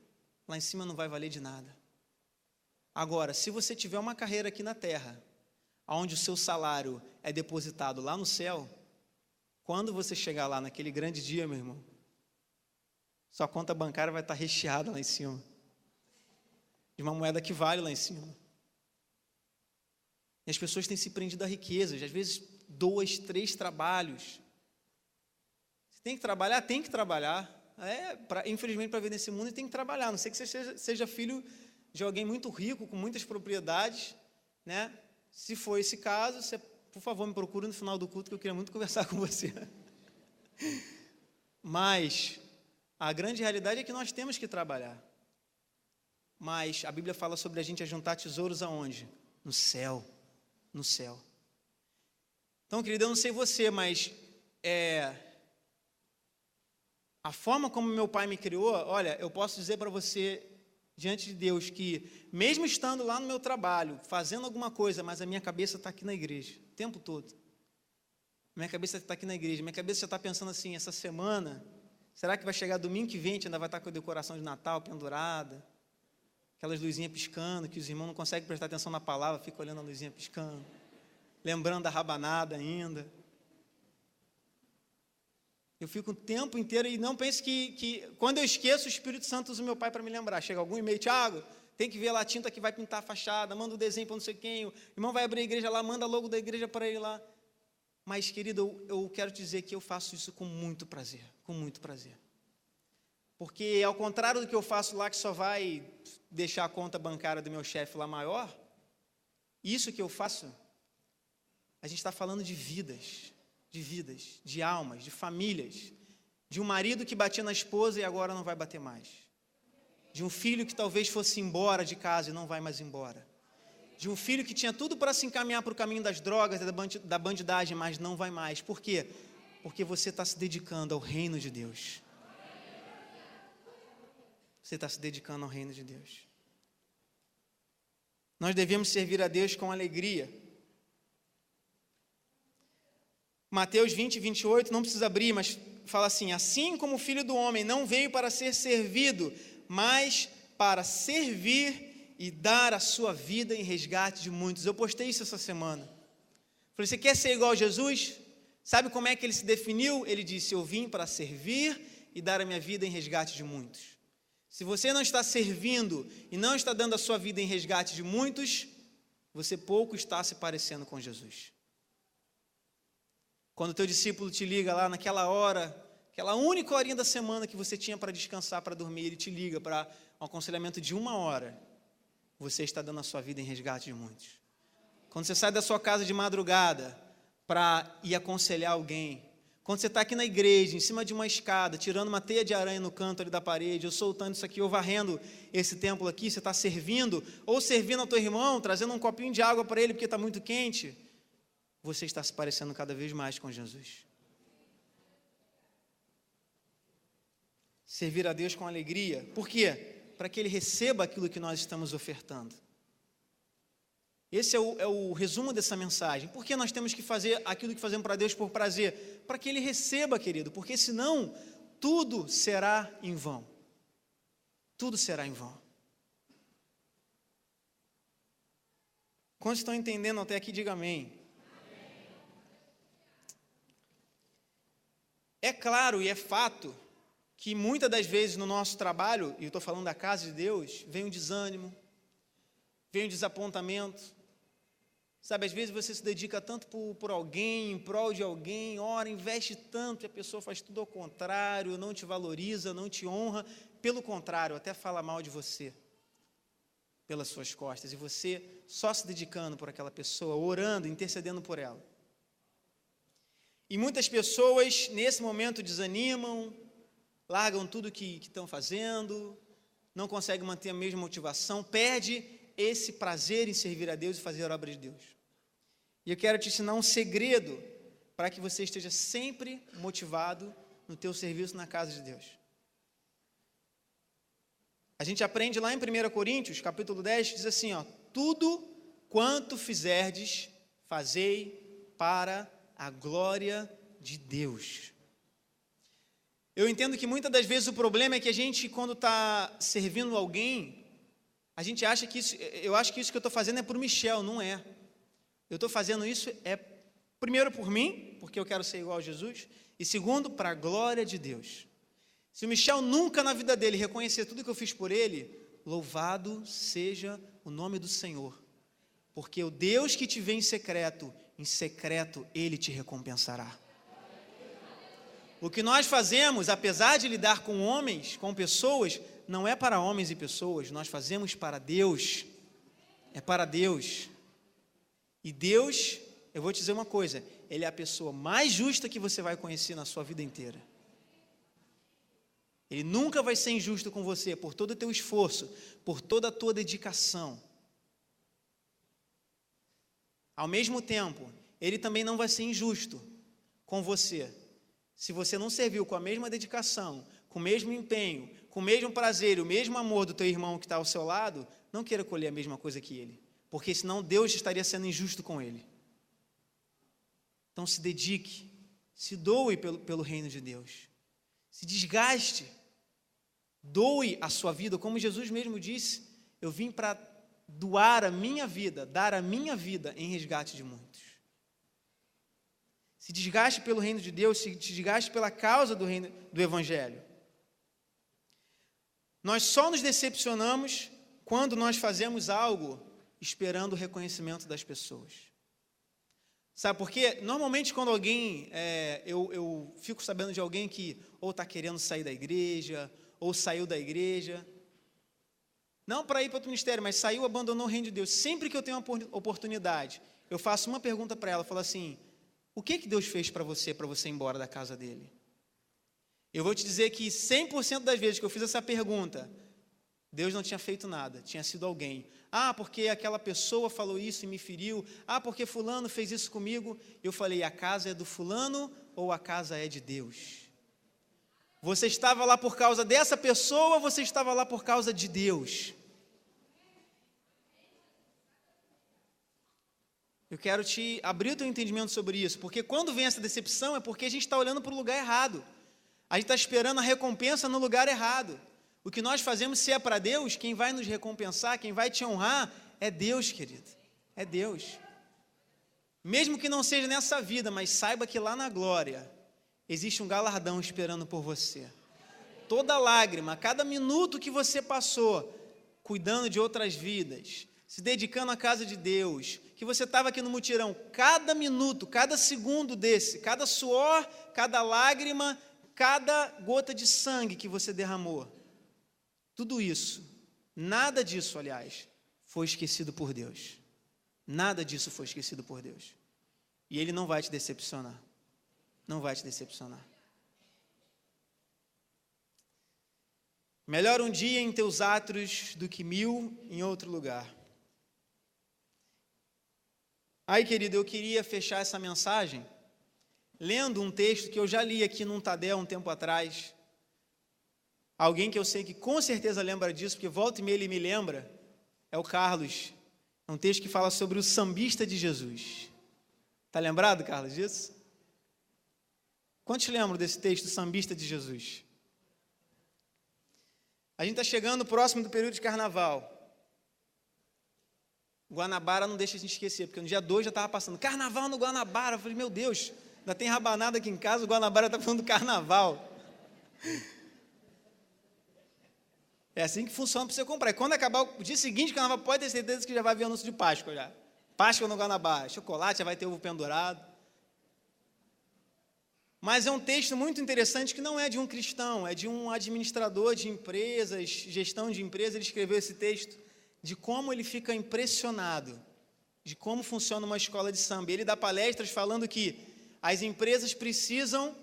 lá em cima não vai valer de nada. Agora, se você tiver uma carreira aqui na terra, onde o seu salário é depositado lá no céu, quando você chegar lá naquele grande dia, meu irmão, sua conta bancária vai estar recheada lá em cima, de uma moeda que vale lá em cima. E as pessoas têm se prendido a riquezas, às vezes 2, 3 trabalhos. Você tem que trabalhar? Tem que trabalhar. Infelizmente, para viver nesse mundo, tem que trabalhar. A não sei que você seja filho de alguém muito rico, com muitas propriedades, né? Se for esse caso, você, por favor, me procure no final do culto, que eu queria muito conversar com você. Mas a grande realidade é que nós temos que trabalhar. Mas a Bíblia fala sobre a gente juntar tesouros aonde? No céu. No céu. Então, querido, eu não sei você, mas a forma como meu pai me criou, olha, eu posso dizer para você, diante de Deus, que mesmo estando lá no meu trabalho, fazendo alguma coisa, mas a minha cabeça está aqui na igreja, o tempo todo. Minha cabeça está aqui na igreja, minha cabeça já está pensando assim, essa semana, será que vai chegar domingo que vem, a gente ainda vai estar com a decoração de Natal pendurada, aquelas luzinhas piscando, que os irmãos não conseguem prestar atenção na palavra, ficam olhando a luzinha piscando, lembrando da rabanada ainda. Eu fico o tempo inteiro e não pense que quando eu esqueço, o Espírito Santo usa o meu pai para me lembrar. Chega algum e-mail, Thiago, tem que ver lá a tinta que vai pintar a fachada, manda o desenho para não sei quem, o irmão vai abrir a igreja lá, manda logo da igreja para ele lá. Mas, querido, eu quero dizer que eu faço isso com muito prazer, com muito prazer. Porque, ao contrário do que eu faço lá, que só vai deixar a conta bancária do meu chefe lá maior, isso que eu faço, a gente está falando de vidas, de almas, de famílias, de um marido que batia na esposa e agora não vai bater mais, de um filho que talvez fosse embora de casa e não vai mais embora, de um filho que tinha tudo para se encaminhar para o caminho das drogas, da bandidagem, mas não vai mais. Por quê? Porque você está se dedicando ao reino de Deus. Você está se dedicando ao reino de Deus. Nós devemos servir a Deus com alegria. Mateus 20, 28, não precisa abrir, mas fala assim: assim como o Filho do Homem não veio para ser servido, mas para servir e dar a sua vida em resgate de muitos. Eu postei isso essa semana. Falei, você quer ser igual a Jesus? Sabe como é que ele se definiu? Ele disse, eu vim para servir e dar a minha vida em resgate de muitos. Se você não está servindo e não está dando a sua vida em resgate de muitos, você pouco está se parecendo com Jesus. Quando o teu discípulo te liga lá naquela hora, aquela única horinha da semana que você tinha para descansar, para dormir, ele te liga para um aconselhamento de 1 hora, você está dando a sua vida em resgate de muitos. Quando você sai da sua casa de madrugada para ir aconselhar alguém, quando você está aqui na igreja, em cima de uma escada, tirando uma teia de aranha no canto ali da parede, ou soltando isso aqui, ou varrendo esse templo aqui, você está servindo, ou servindo ao teu irmão, trazendo um copinho de água para ele porque está muito quente, você está se parecendo cada vez mais com Jesus. Servir a Deus com alegria. Por quê? Para que Ele receba aquilo que nós estamos ofertando. Esse é o resumo dessa mensagem. Por que nós temos que fazer aquilo que fazemos para Deus por prazer? Para que Ele receba, querido, porque senão tudo será em vão. Tudo será em vão. Quantos estão entendendo até aqui, diga amém. É claro e é fato que muitas das vezes no nosso trabalho, e eu estou falando da casa de Deus, vem um desânimo, vem um desapontamento. Sabe, às vezes você se dedica tanto por alguém, em prol de alguém, ora, investe tanto, e a pessoa faz tudo ao contrário, não te valoriza, não te honra, pelo contrário, até fala mal de você, pelas suas costas, e você só se dedicando por aquela pessoa, orando, intercedendo por ela. E muitas pessoas, nesse momento, desanimam, largam tudo que estão fazendo, não conseguem manter a mesma motivação, perde esse prazer em servir a Deus e fazer a obra de Deus. E eu quero te ensinar um segredo para que você esteja sempre motivado no teu serviço na casa de Deus. A gente aprende lá em 1 Coríntios, capítulo 10, diz assim, ó, tudo quanto fizerdes, fazei para a glória de Deus. Eu entendo que muitas das vezes o problema é que a gente, quando está servindo alguém, a gente acha que isso, eu acho que isso que eu estou fazendo é por Michel, não é. Eu estou fazendo isso, primeiro por mim, porque eu quero ser igual a Jesus, e segundo, para a glória de Deus. Se o Michel nunca na vida dele reconhecer tudo que eu fiz por ele, louvado seja o nome do Senhor, porque o Deus que te vê em secreto Ele te recompensará. O que nós fazemos, apesar de lidar com homens, com pessoas, não é para homens e pessoas, nós fazemos para Deus, é para Deus. E Deus, eu vou te dizer uma coisa, Ele é a pessoa mais justa que você vai conhecer na sua vida inteira. Ele nunca vai ser injusto com você, por todo o teu esforço, por toda a tua dedicação. Ao mesmo tempo, Ele também não vai ser injusto com você, se você não serviu com a mesma dedicação, com o mesmo empenho, com o mesmo prazer e o mesmo amor do teu irmão que está ao seu lado, não queira colher a mesma coisa que ele, porque senão Deus estaria sendo injusto com ele. Então se dedique, se doe pelo reino de Deus, se desgaste, doe a sua vida, como Jesus mesmo disse, eu vim para doar a minha vida, dar a minha vida em resgate de muitos. Se desgaste pelo reino de Deus, se desgaste pela causa do reino do Evangelho. Nós só nos decepcionamos quando nós fazemos algo esperando o reconhecimento das pessoas. Sabe por quê? Normalmente quando alguém, eu fico sabendo de alguém que ou está querendo sair da igreja, ou saiu da igreja, não para ir para outro ministério, mas saiu, abandonou o reino de Deus. Sempre que eu tenho uma oportunidade, eu faço uma pergunta para ela, falo assim, o que Deus fez para você ir embora da casa dele? Eu vou te dizer que 100% das vezes que eu fiz essa pergunta, Deus não tinha feito nada, tinha sido alguém. Ah, porque aquela pessoa falou isso e me feriu. Ah, porque fulano fez isso comigo. Eu falei, a casa é do fulano ou a casa é de Deus? Você estava lá por causa dessa pessoa ou você estava lá por causa de Deus? Eu quero te abrir o teu entendimento sobre isso, porque quando vem essa decepção é porque a gente está olhando para o lugar errado. A gente está esperando a recompensa no lugar errado. O que nós fazemos, se é para Deus, quem vai nos recompensar, quem vai te honrar, é Deus, querido. É Deus. Mesmo que não seja nessa vida, mas saiba que lá na glória existe um galardão esperando por você. Toda lágrima, cada minuto que você passou cuidando de outras vidas, se dedicando à casa de Deus, que você estava aqui no mutirão, cada minuto, cada segundo desse, cada suor, cada lágrima, cada gota de sangue que você derramou, tudo isso, nada disso, aliás, foi esquecido por Deus. Nada disso foi esquecido por Deus. E Ele não vai te decepcionar. Não vai te decepcionar. Melhor um dia em teus atos do que 1000 em outro lugar. Aí, querido, eu queria fechar essa mensagem lendo um texto que eu já li aqui num Tadel um tempo atrás. Alguém que eu sei que com certeza lembra disso, porque volta e meia ele me lembra, é o Carlos. É um texto que fala sobre o sambista de Jesus. Está lembrado, Carlos, disso? Quantos lembram desse texto, sambista de Jesus? A gente está chegando próximo do período de carnaval. Guanabara não deixa a gente esquecer, porque no dia 2 já estava passando carnaval no Guanabara. Eu falei, meu Deus, ainda tem rabanada aqui em casa, o Guanabara está falando do carnaval. É assim que funciona para você comprar. E quando acabar o dia seguinte, o carnaval, pode ter certeza que já vai vir anúncio de Páscoa já. Páscoa no Guanabara, chocolate, já vai ter ovo pendurado. Mas é um texto muito interessante que não é de um cristão, é de um administrador de empresas, gestão de empresas. Ele escreveu esse texto de como ele fica impressionado, de como funciona uma escola de samba. Ele dá palestras falando que as empresas precisam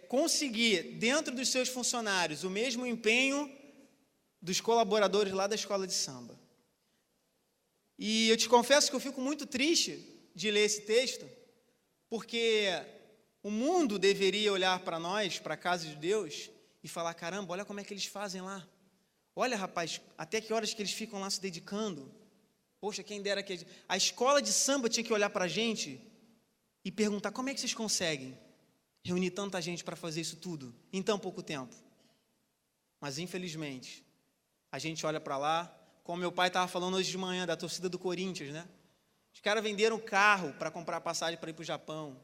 conseguir, dentro dos seus funcionários, o mesmo empenho dos colaboradores lá da escola de samba. E eu te confesso que eu fico muito triste de ler esse texto, porque o mundo deveria olhar para nós, para a casa de Deus, e falar, caramba, olha como é que eles fazem lá. Olha, rapaz, até que horas que eles ficam lá se dedicando. Poxa, quem dera que... A escola de samba tinha que olhar para a gente e perguntar, como é que vocês conseguem reunir tanta gente para fazer isso tudo em tão pouco tempo? Mas, infelizmente, a gente olha para lá, como meu pai estava falando hoje de manhã, da torcida do Corinthians, né? Os caras venderam carro para comprar passagem para ir para o Japão.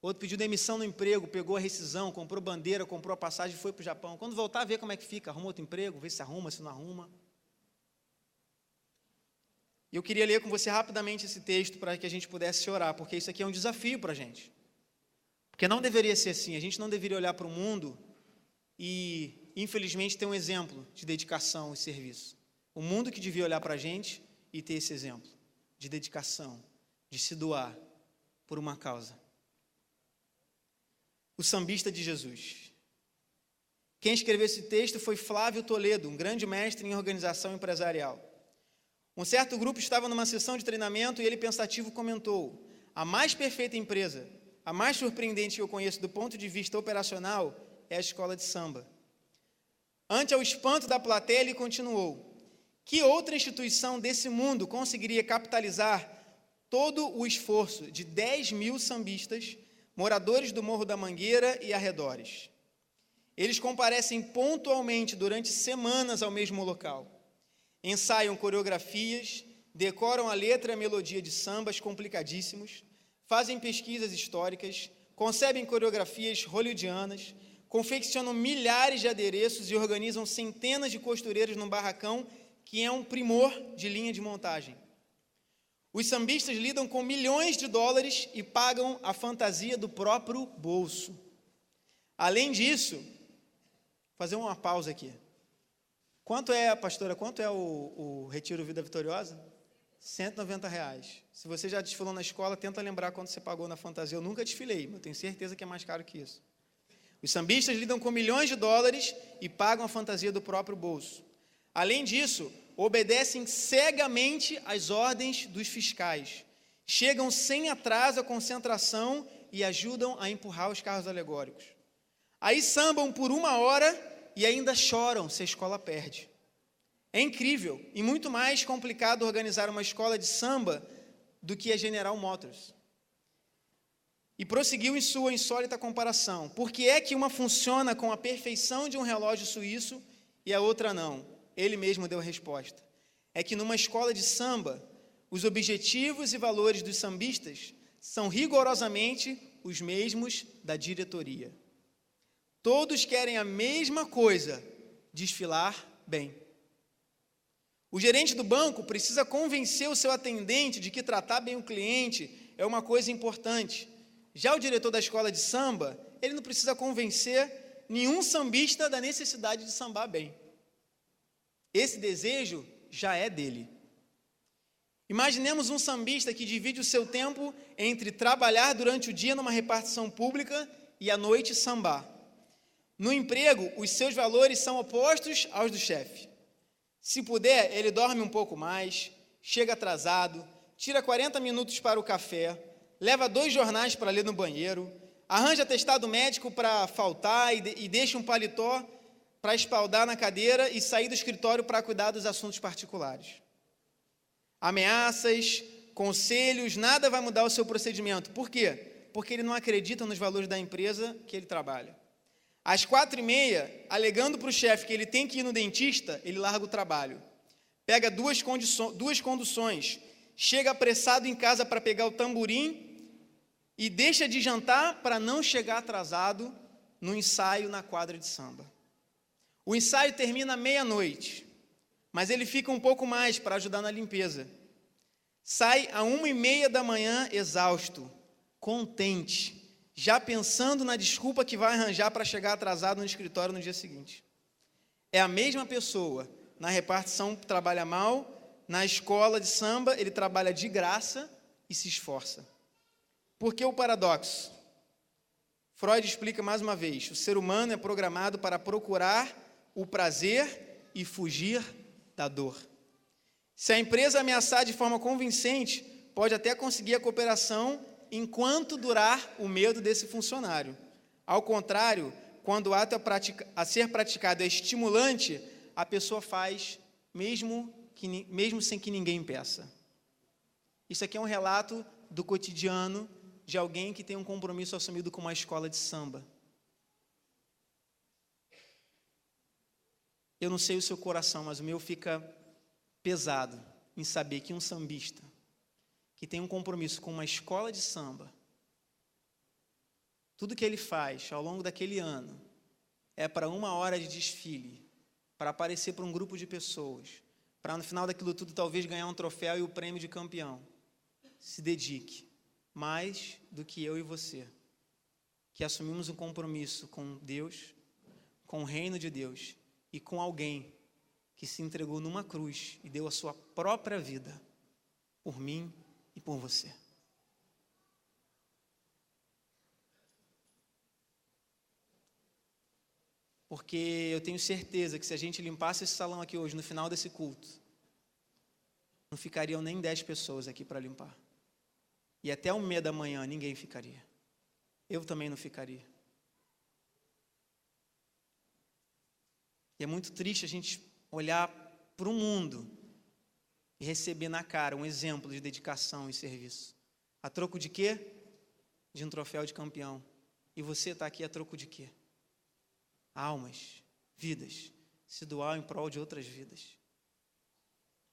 Outro pediu demissão no emprego, pegou a rescisão, comprou bandeira, comprou a passagem e foi para o Japão. Quando voltar, vê como é que fica, arruma outro emprego, vê se arruma, se não arruma. E eu queria ler com você rapidamente esse texto para que a gente pudesse orar, porque isso aqui é um desafio para a gente. Porque não deveria ser assim, a gente não deveria olhar para o mundo e, infelizmente, ter um exemplo de dedicação e serviço. O mundo que devia olhar para a gente e ter esse exemplo de dedicação, de se doar por uma causa. O sambista de Jesus. Quem escreveu esse texto foi Flávio Toledo, um grande mestre em organização empresarial. Um certo grupo estava numa sessão de treinamento e ele, pensativo, comentou: a mais perfeita empresa, a mais surpreendente que eu conheço do ponto de vista operacional é a escola de samba. Ante ao espanto da plateia, ele continuou: que outra instituição desse mundo conseguiria capitalizar todo o esforço de 10.000 sambistas, moradores do Morro da Mangueira e arredores? Eles comparecem pontualmente durante semanas ao mesmo local. Ensaiam coreografias, decoram a letra e a melodia de sambas complicadíssimos, fazem pesquisas históricas, concebem coreografias hollywoodianas, confeccionam milhares de adereços e organizam centenas de costureiras num barracão que é um primor de linha de montagem. Os sambistas lidam com milhões de dólares e pagam a fantasia do próprio bolso. Além disso, vou fazer uma pausa aqui. Quanto é, pastora, quanto é o Retiro Vida Vitoriosa? R$190. Se você já desfilou na escola, tenta lembrar quanto você pagou na fantasia. Eu nunca desfilei, mas eu tenho certeza que é mais caro que isso. Os sambistas lidam com milhões de dólares e pagam a fantasia do próprio bolso. Além disso, obedecem cegamente às ordens dos fiscais. Chegam sem atraso à concentração e ajudam a empurrar os carros alegóricos. Aí sambam por 1 hora e ainda choram se a escola perde. É incrível e muito mais complicado organizar uma escola de samba do que a General Motors. E prosseguiu em sua insólita comparação. Por que é que uma funciona com a perfeição de um relógio suíço e a outra não? Ele mesmo deu a resposta. É que numa escola de samba, os objetivos e valores dos sambistas são rigorosamente os mesmos da diretoria. Todos querem a mesma coisa, desfilar bem. O gerente do banco precisa convencer o seu atendente de que tratar bem o cliente é uma coisa importante. Já o diretor da escola de samba, ele não precisa convencer nenhum sambista da necessidade de sambar bem. Esse desejo já é dele. Imaginemos um sambista que divide o seu tempo entre trabalhar durante o dia numa repartição pública e à noite sambar. No emprego, os seus valores são opostos aos do chefe. Se puder, ele dorme um pouco mais, chega atrasado, tira 40 minutos para o café, leva 2 jornais para ler no banheiro, arranja atestado médico para faltar e deixa um paletó para espaldar na cadeira e sair do escritório para cuidar dos assuntos particulares. Ameaças, conselhos, nada vai mudar o seu procedimento. Por quê? Porque ele não acredita nos valores da empresa que ele trabalha. Às 4h30, alegando para o chefe que ele tem que ir no dentista, ele larga o trabalho. Pega duas conduções, chega apressado em casa para pegar o tamborim e deixa de jantar para não chegar atrasado no ensaio na quadra de samba. O ensaio termina à 00:30, mas ele fica um pouco mais para ajudar na limpeza. Sai à 1h30 exausto, contente, já pensando na desculpa que vai arranjar para chegar atrasado no escritório no dia seguinte. É a mesma pessoa, na repartição trabalha mal, na escola de samba ele trabalha de graça e se esforça. Por que o paradoxo? Freud explica mais uma vez, o ser humano é programado para procurar o prazer e fugir da dor. Se a empresa ameaçar de forma convincente, pode até conseguir a cooperação enquanto durar o medo desse funcionário. Ao contrário, quando o ato a ser praticado é estimulante, a pessoa faz mesmo sem que ninguém peça. Isso aqui é um relato do cotidiano de alguém que tem um compromisso assumido com uma escola de samba. Eu não sei o seu coração, mas o meu fica pesado em saber que um sambista que tem um compromisso com uma escola de samba, tudo que ele faz ao longo daquele ano é para 1 hora de desfile, para aparecer para um grupo de pessoas, para no final daquilo tudo talvez ganhar um troféu e o prêmio de campeão. Se dedique mais do que eu e você, que assumimos um compromisso com Deus, com o reino de Deus e com alguém que se entregou numa cruz e deu a sua própria vida por mim e por você. Porque eu tenho certeza que se a gente limpasse esse salão aqui hoje, no final desse culto, não ficariam nem 10 pessoas aqui para limpar. E até 1h30 ninguém ficaria. Eu também não ficaria. E é muito triste a gente olhar para o mundo e receber na cara um exemplo de dedicação e serviço. A troco de quê? De um troféu de campeão. E você está aqui a troco de quê? Almas, vidas, se doar em prol de outras vidas.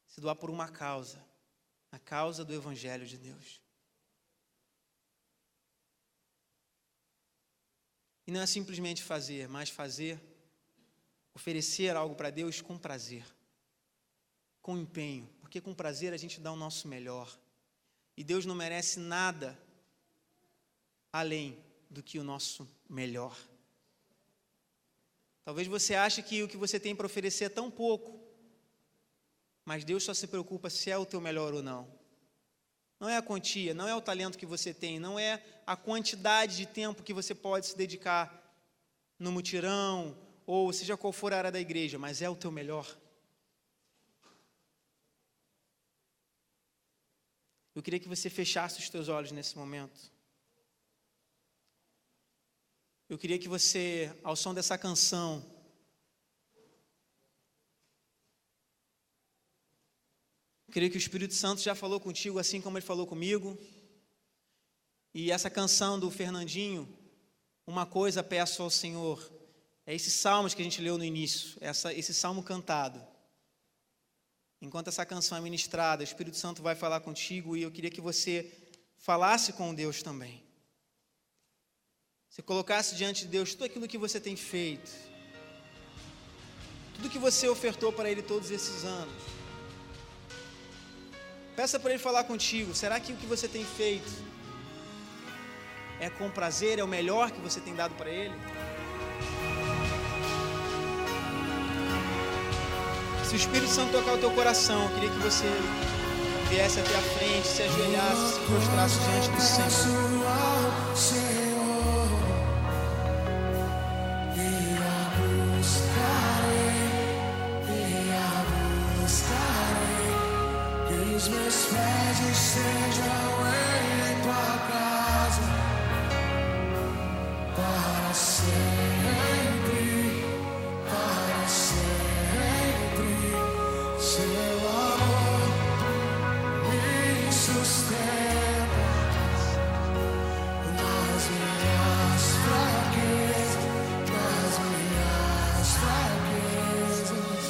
Se doar por uma causa, a causa do Evangelho de Deus. E não é simplesmente fazer, mas fazer, oferecer algo para Deus com prazer, com empenho, porque com prazer a gente dá o nosso melhor. E Deus não merece nada além do que o nosso melhor. Talvez você ache que o que você tem para oferecer é tão pouco, mas Deus só se preocupa se é o teu melhor ou não. Não é a quantia, não é o talento que você tem, não é a quantidade de tempo que você pode se dedicar no mutirão, ou seja qual for a área da igreja, mas é o teu melhor. Eu queria que você fechasse os teus olhos nesse momento. Eu queria que você, ao som dessa canção, eu queria que o Espírito Santo já falou contigo assim como ele falou comigo. E essa canção do Fernandinho, uma coisa peço ao Senhor, é esses salmos que a gente leu no início, esse salmo cantado. Enquanto essa canção é ministrada, o Espírito Santo vai falar contigo e eu queria que você falasse com Deus também. Você colocasse diante de Deus tudo aquilo que você tem feito, tudo que você ofertou para Ele todos esses anos. Peça para Ele falar contigo. Será que o que você tem feito é com prazer, é o melhor que você tem dado para Ele? Se o Espírito Santo tocar o teu coração, eu queria que você viesse até a frente, se ajoelhasse, se prostrasse diante do Senhor. Os meus pés estejam em tua casa para sempre, para sempre. Seu amor me sustenta nas minhas fraquezas, nas minhas fraquezas.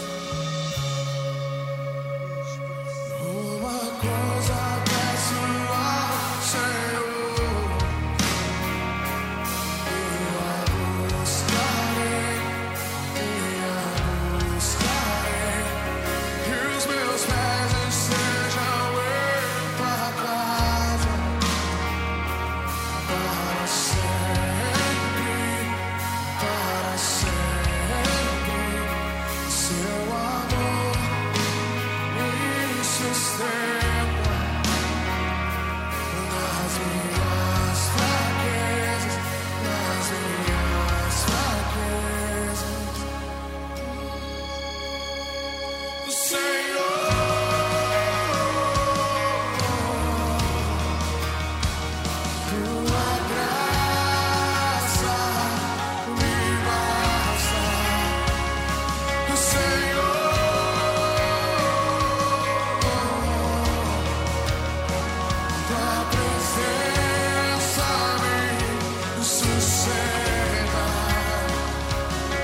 Uma coisa peço ao Senhor, eu a buscarei, que os meus pés estejam em tua casa para sempre, para sempre. Seu amor me sustenta nas minhas fraquezas, nas minhas fraquezas. O Senhor, tua graça me basta. O Senhor, tua presença me sustenta.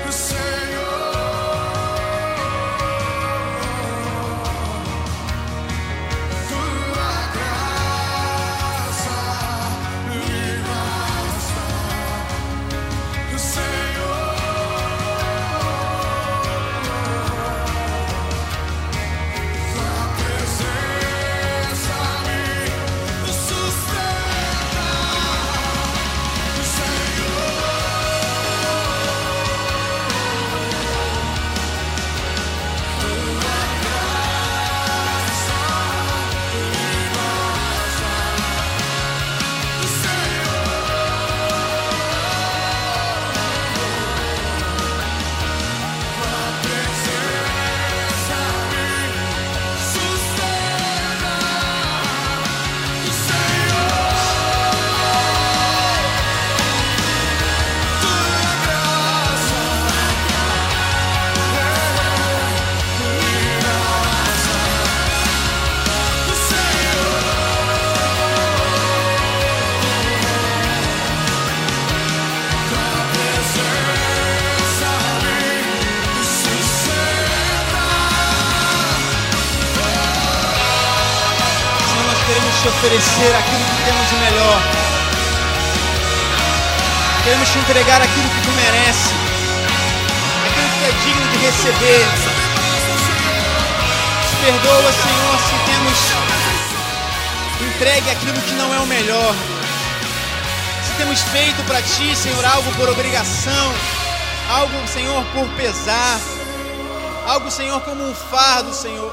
O Senhor, tua graça me basta. O Senhor, tua presença me sustenta. O Senhor, tua graça me basta. O Senhor, tua presença me sustenta. O Senhor, tua graça o Senhor, tua presença me sustenta. Senhor, nós queremos te oferecer aquilo que temos de melhor. Queremos te entregar aquilo que tu merece, aquilo que tu é digno de receber. Nos perdoa, Senhor, se temos entregue aquilo que não é o melhor. Se temos feito para Ti, Senhor, algo por obrigação, algo, Senhor, por pesar, algo, Senhor, como um fardo, Senhor,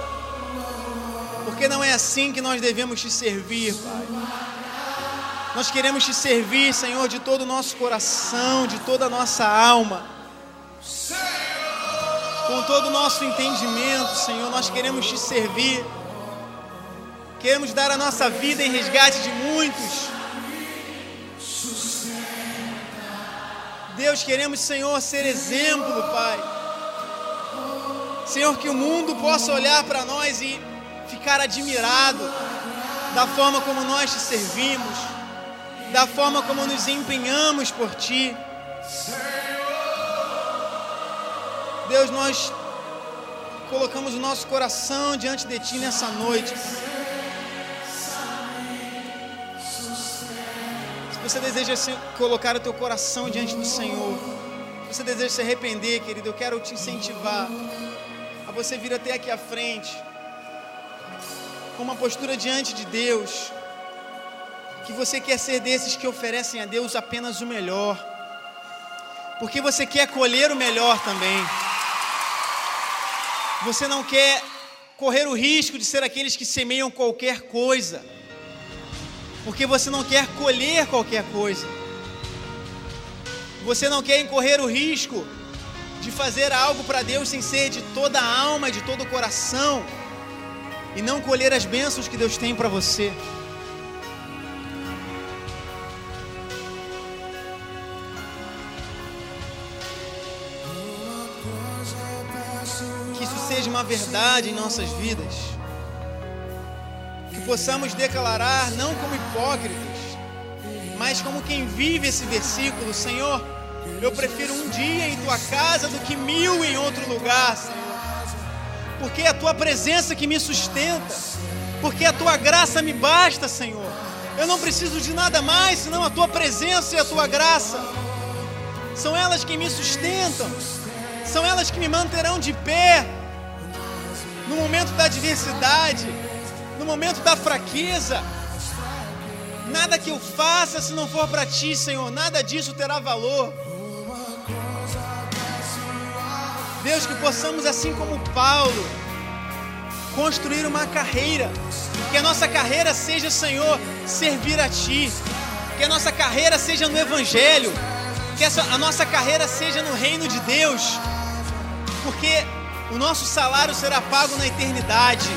porque não é assim que nós devemos Te servir, Pai. Nós queremos Te servir, Senhor, de todo o nosso coração, de toda a nossa alma, com todo o nosso entendimento, Senhor. Nós queremos Te servir, queremos dar a nossa vida em resgate de muitos. Deus, queremos, Senhor, ser exemplo, Pai. Senhor, que o mundo possa olhar para nós e ficar admirado da forma como nós Te servimos, da forma como nos empenhamos por Ti. Deus, nós colocamos o nosso coração diante de Ti nessa noite. Se você deseja colocar o teu coração diante do Senhor, se você deseja se arrepender, querido, eu quero te incentivar a você vir até aqui à frente, com uma postura diante de Deus, que você quer ser desses que oferecem a Deus apenas o melhor, porque você quer colher o melhor também. Você não quer correr o risco de ser aqueles que semeiam qualquer coisa, porque você não quer colher qualquer coisa. Você não quer correr o risco de fazer algo para Deus sem ser de toda a alma, de todo o coração, e não colher as bênçãos que Deus tem para você. Que isso seja uma verdade em nossas vidas, que possamos declarar não como hipócritas, mas como quem vive esse versículo. Senhor, eu prefiro um dia em Tua casa do que 1000 em outro lugar, Senhor, porque é a Tua presença que me sustenta, porque a Tua graça me basta, Senhor. Eu não preciso de nada mais senão a Tua presença e a Tua graça. São elas que me sustentam, são elas que me manterão de pé no momento da adversidade, no momento da fraqueza. Nada que eu faça, se não for para Ti, Senhor, nada disso terá valor. Deus, que possamos, assim como Paulo, construir uma carreira, que a nossa carreira seja, Senhor, servir a Ti, que a nossa carreira seja no Evangelho, que a nossa carreira seja no reino de Deus, porque o nosso salário será pago na eternidade,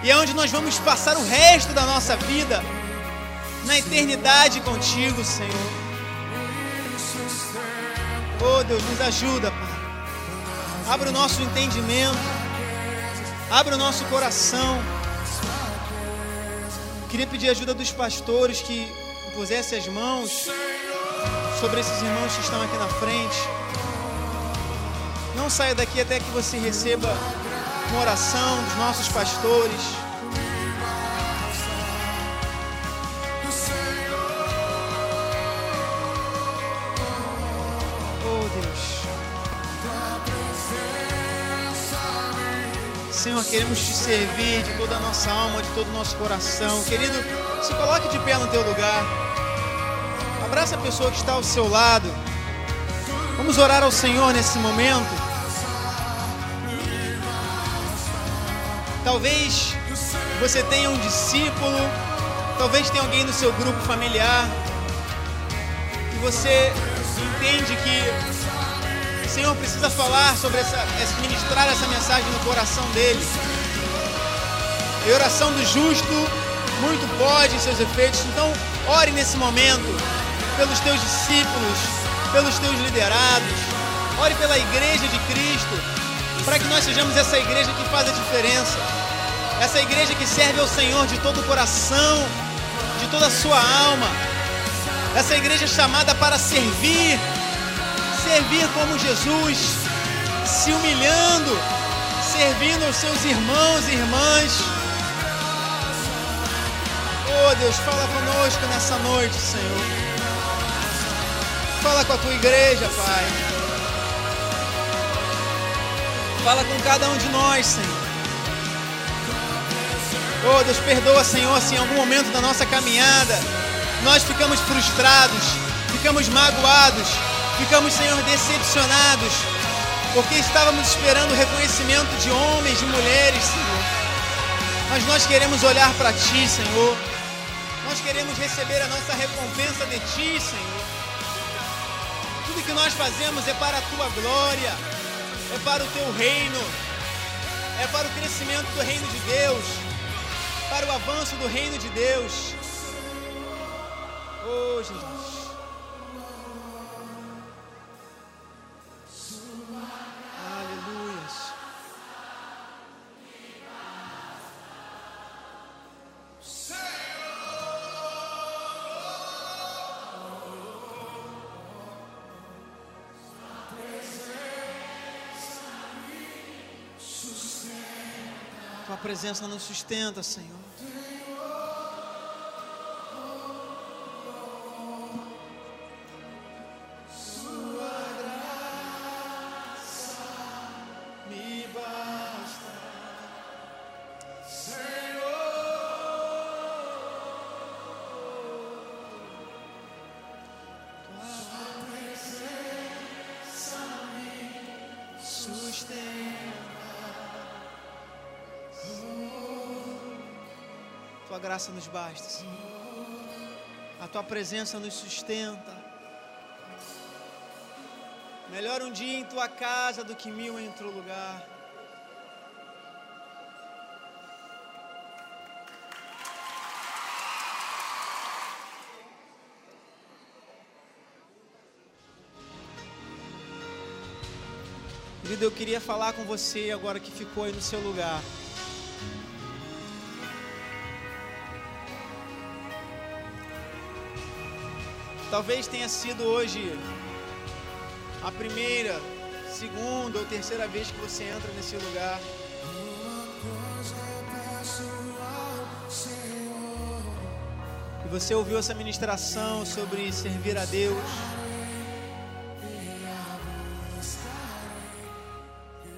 e é onde nós vamos passar o resto da nossa vida, na eternidade contigo, Senhor. Oh Deus, nos ajuda, Pai. Abra o nosso entendimento, abra o nosso coração. Queria pedir ajuda dos pastores que pusessem as mãos sobre esses irmãos que estão aqui na frente. Não saia daqui até que você receba uma oração dos nossos pastores. Senhor, queremos Te servir de toda a nossa alma, de todo o nosso coração. Querido, se coloque de pé no teu lugar. Abraça a pessoa que está ao seu lado. Vamos orar ao Senhor nesse momento. Talvez você tenha um discípulo, talvez tenha alguém no seu grupo familiar, e você entende que o Senhor precisa falar sobre ministrar essa mensagem no coração dele. E a oração do justo muito pode em seus efeitos. Então, ore nesse momento pelos teus discípulos, pelos teus liderados. Ore pela igreja de Cristo, para que nós sejamos essa igreja que faz a diferença. Essa igreja que serve ao Senhor de todo o coração, de toda a sua alma. Essa igreja chamada para servir como Jesus, se humilhando, servindo aos seus irmãos e irmãs. Oh Deus, fala conosco nessa noite, Senhor. Fala com a Tua igreja, Pai. Fala com cada um de nós, Senhor. Oh, Deus, perdoa, Senhor, se em algum momento da nossa caminhada nós ficamos frustrados, ficamos magoados, ficamos, Senhor, decepcionados, porque estávamos esperando o reconhecimento de homens, de mulheres, Senhor. Mas nós queremos olhar para Ti, Senhor. Nós queremos receber a nossa recompensa de Ti, Senhor. Tudo que nós fazemos é para a Tua glória, é para o Teu reino, é para o crescimento do reino de Deus, para o avanço do reino de Deus. Oh, Jesus. Aleluia. Tua presença nos sustenta, Senhor. Tua graça nos basta, Senhor. A Tua presença nos sustenta. Melhor um dia em Tua casa do que 1000 em outro lugar. Querido, eu queria falar com você agora que ficou aí no seu lugar. Talvez tenha sido hoje a primeira, segunda ou terceira vez que você entra nesse lugar. E você ouviu essa ministração sobre servir a Deus.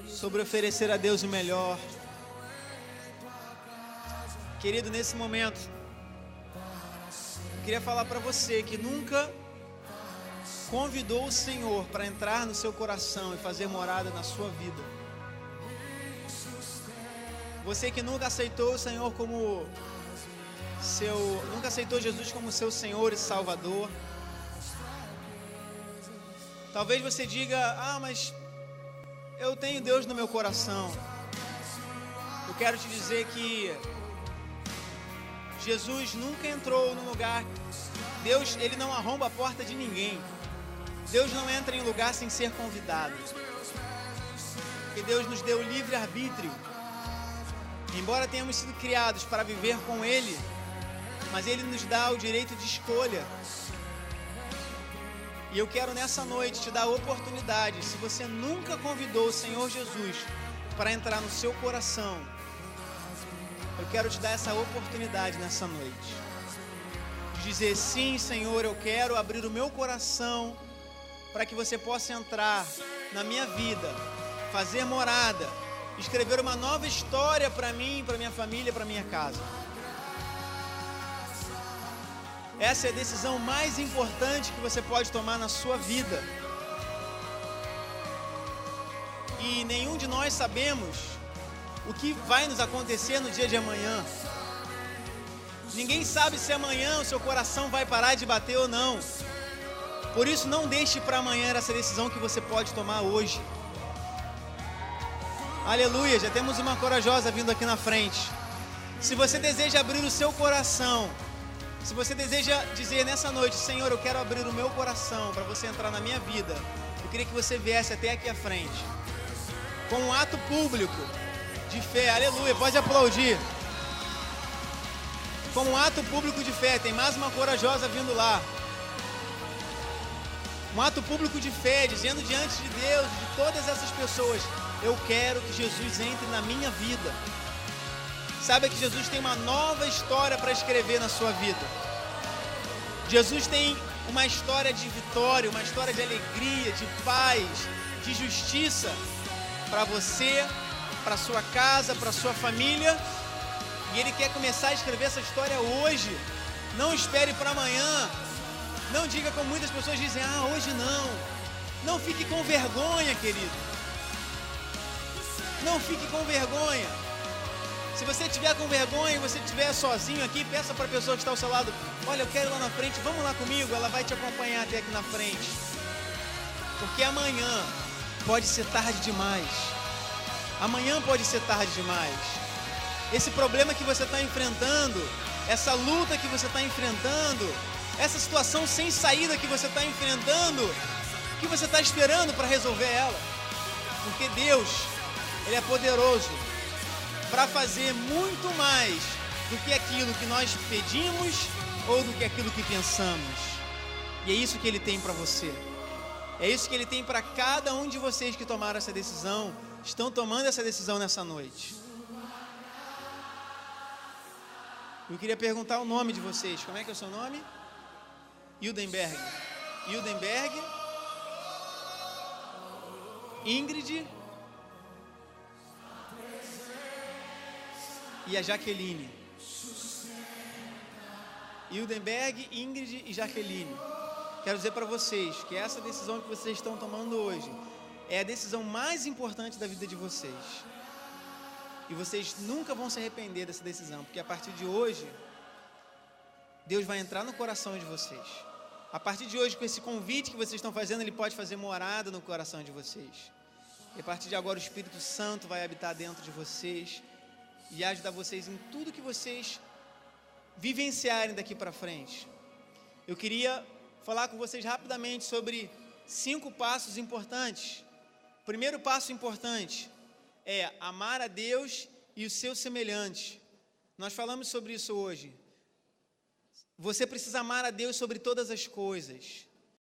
Sobre oferecer a Deus o melhor. Querido, nesse momento, eu queria falar para você que nunca convidou o Senhor para entrar no seu coração e fazer morada na sua vida. Você que nunca aceitou o Senhor como nunca aceitou Jesus como seu Senhor e Salvador. Talvez você diga: mas eu tenho Deus no meu coração. Eu quero te dizer que Jesus nunca entrou num lugar. Deus, Ele não arromba a porta de ninguém. Deus não entra em lugar sem ser convidado. Porque Deus nos deu livre-arbítrio. Embora tenhamos sido criados para viver com Ele, mas Ele nos dá o direito de escolha. E eu quero nessa noite te dar a oportunidade, se você nunca convidou o Senhor Jesus para entrar no seu coração, eu quero te dar essa oportunidade nessa noite. De dizer: sim, Senhor, eu quero abrir o meu coração para que você possa entrar na minha vida, fazer morada, escrever uma nova história para mim, para minha família, para minha casa. Essa é a decisão mais importante que você pode tomar na sua vida. E nenhum de nós sabemos o que vai nos acontecer no dia de amanhã. Ninguém sabe se amanhã o seu coração vai parar de bater ou não. Por isso, não deixe para amanhã essa decisão que você pode tomar hoje. Aleluia, já temos uma corajosa vindo aqui na frente. Se você deseja abrir o seu coração, se você deseja dizer nessa noite: Senhor, eu quero abrir o meu coração para você entrar na minha vida, eu queria que você viesse até aqui à frente, com um ato público de fé. Aleluia, pode aplaudir. Com um ato público de fé. Tem mais uma corajosa vindo lá. Um ato público de fé, dizendo diante de Deus, de todas essas pessoas: eu quero que Jesus entre na minha vida. Saiba que Jesus tem uma nova história para escrever na sua vida. Jesus tem uma história de vitória, uma história de alegria, de paz, de justiça para você, para sua casa, para sua família. E Ele quer começar a escrever essa história hoje. Não espere para amanhã. Não diga como muitas pessoas dizem, hoje não. Não fique com vergonha, querido. Não fique com vergonha. Se você estiver com vergonha e você estiver sozinho aqui, peça para a pessoa que está ao seu lado, olha, eu quero ir lá na frente, vamos lá comigo. Ela vai te acompanhar até aqui na frente. Porque amanhã pode ser tarde demais. Amanhã pode ser tarde demais. Esse problema que você está enfrentando, essa luta que você está enfrentando, essa situação sem saída que você está enfrentando, o que você está esperando para resolver ela? Porque Deus, Ele é poderoso para fazer muito mais do que aquilo que nós pedimos ou do que aquilo que pensamos. E é isso que Ele tem para você. É isso que Ele tem para cada um de vocês que tomaram essa decisão, estão tomando essa decisão nessa noite. Eu queria perguntar o nome de vocês. Como é que é o seu nome? Hildenberg. Hildenberg. Ingrid. E a Jaqueline. Hildenberg, Ingrid e Jaqueline. Quero dizer para vocês que essa decisão que vocês estão tomando hoje é a decisão mais importante da vida de vocês. E vocês nunca vão se arrepender dessa decisão, porque a partir de hoje, Deus vai entrar no coração de vocês. A partir de hoje, com esse convite que vocês estão fazendo, Ele pode fazer morada no coração de vocês. E a partir de agora, o Espírito Santo vai habitar dentro de vocês e ajudar vocês em tudo que vocês vivenciarem daqui para frente. Eu queria falar com vocês rapidamente sobre 5 passos importantes. O primeiro passo importante é amar a Deus e o seu semelhante. Nós falamos sobre isso hoje. Você precisa amar a Deus sobre todas as coisas.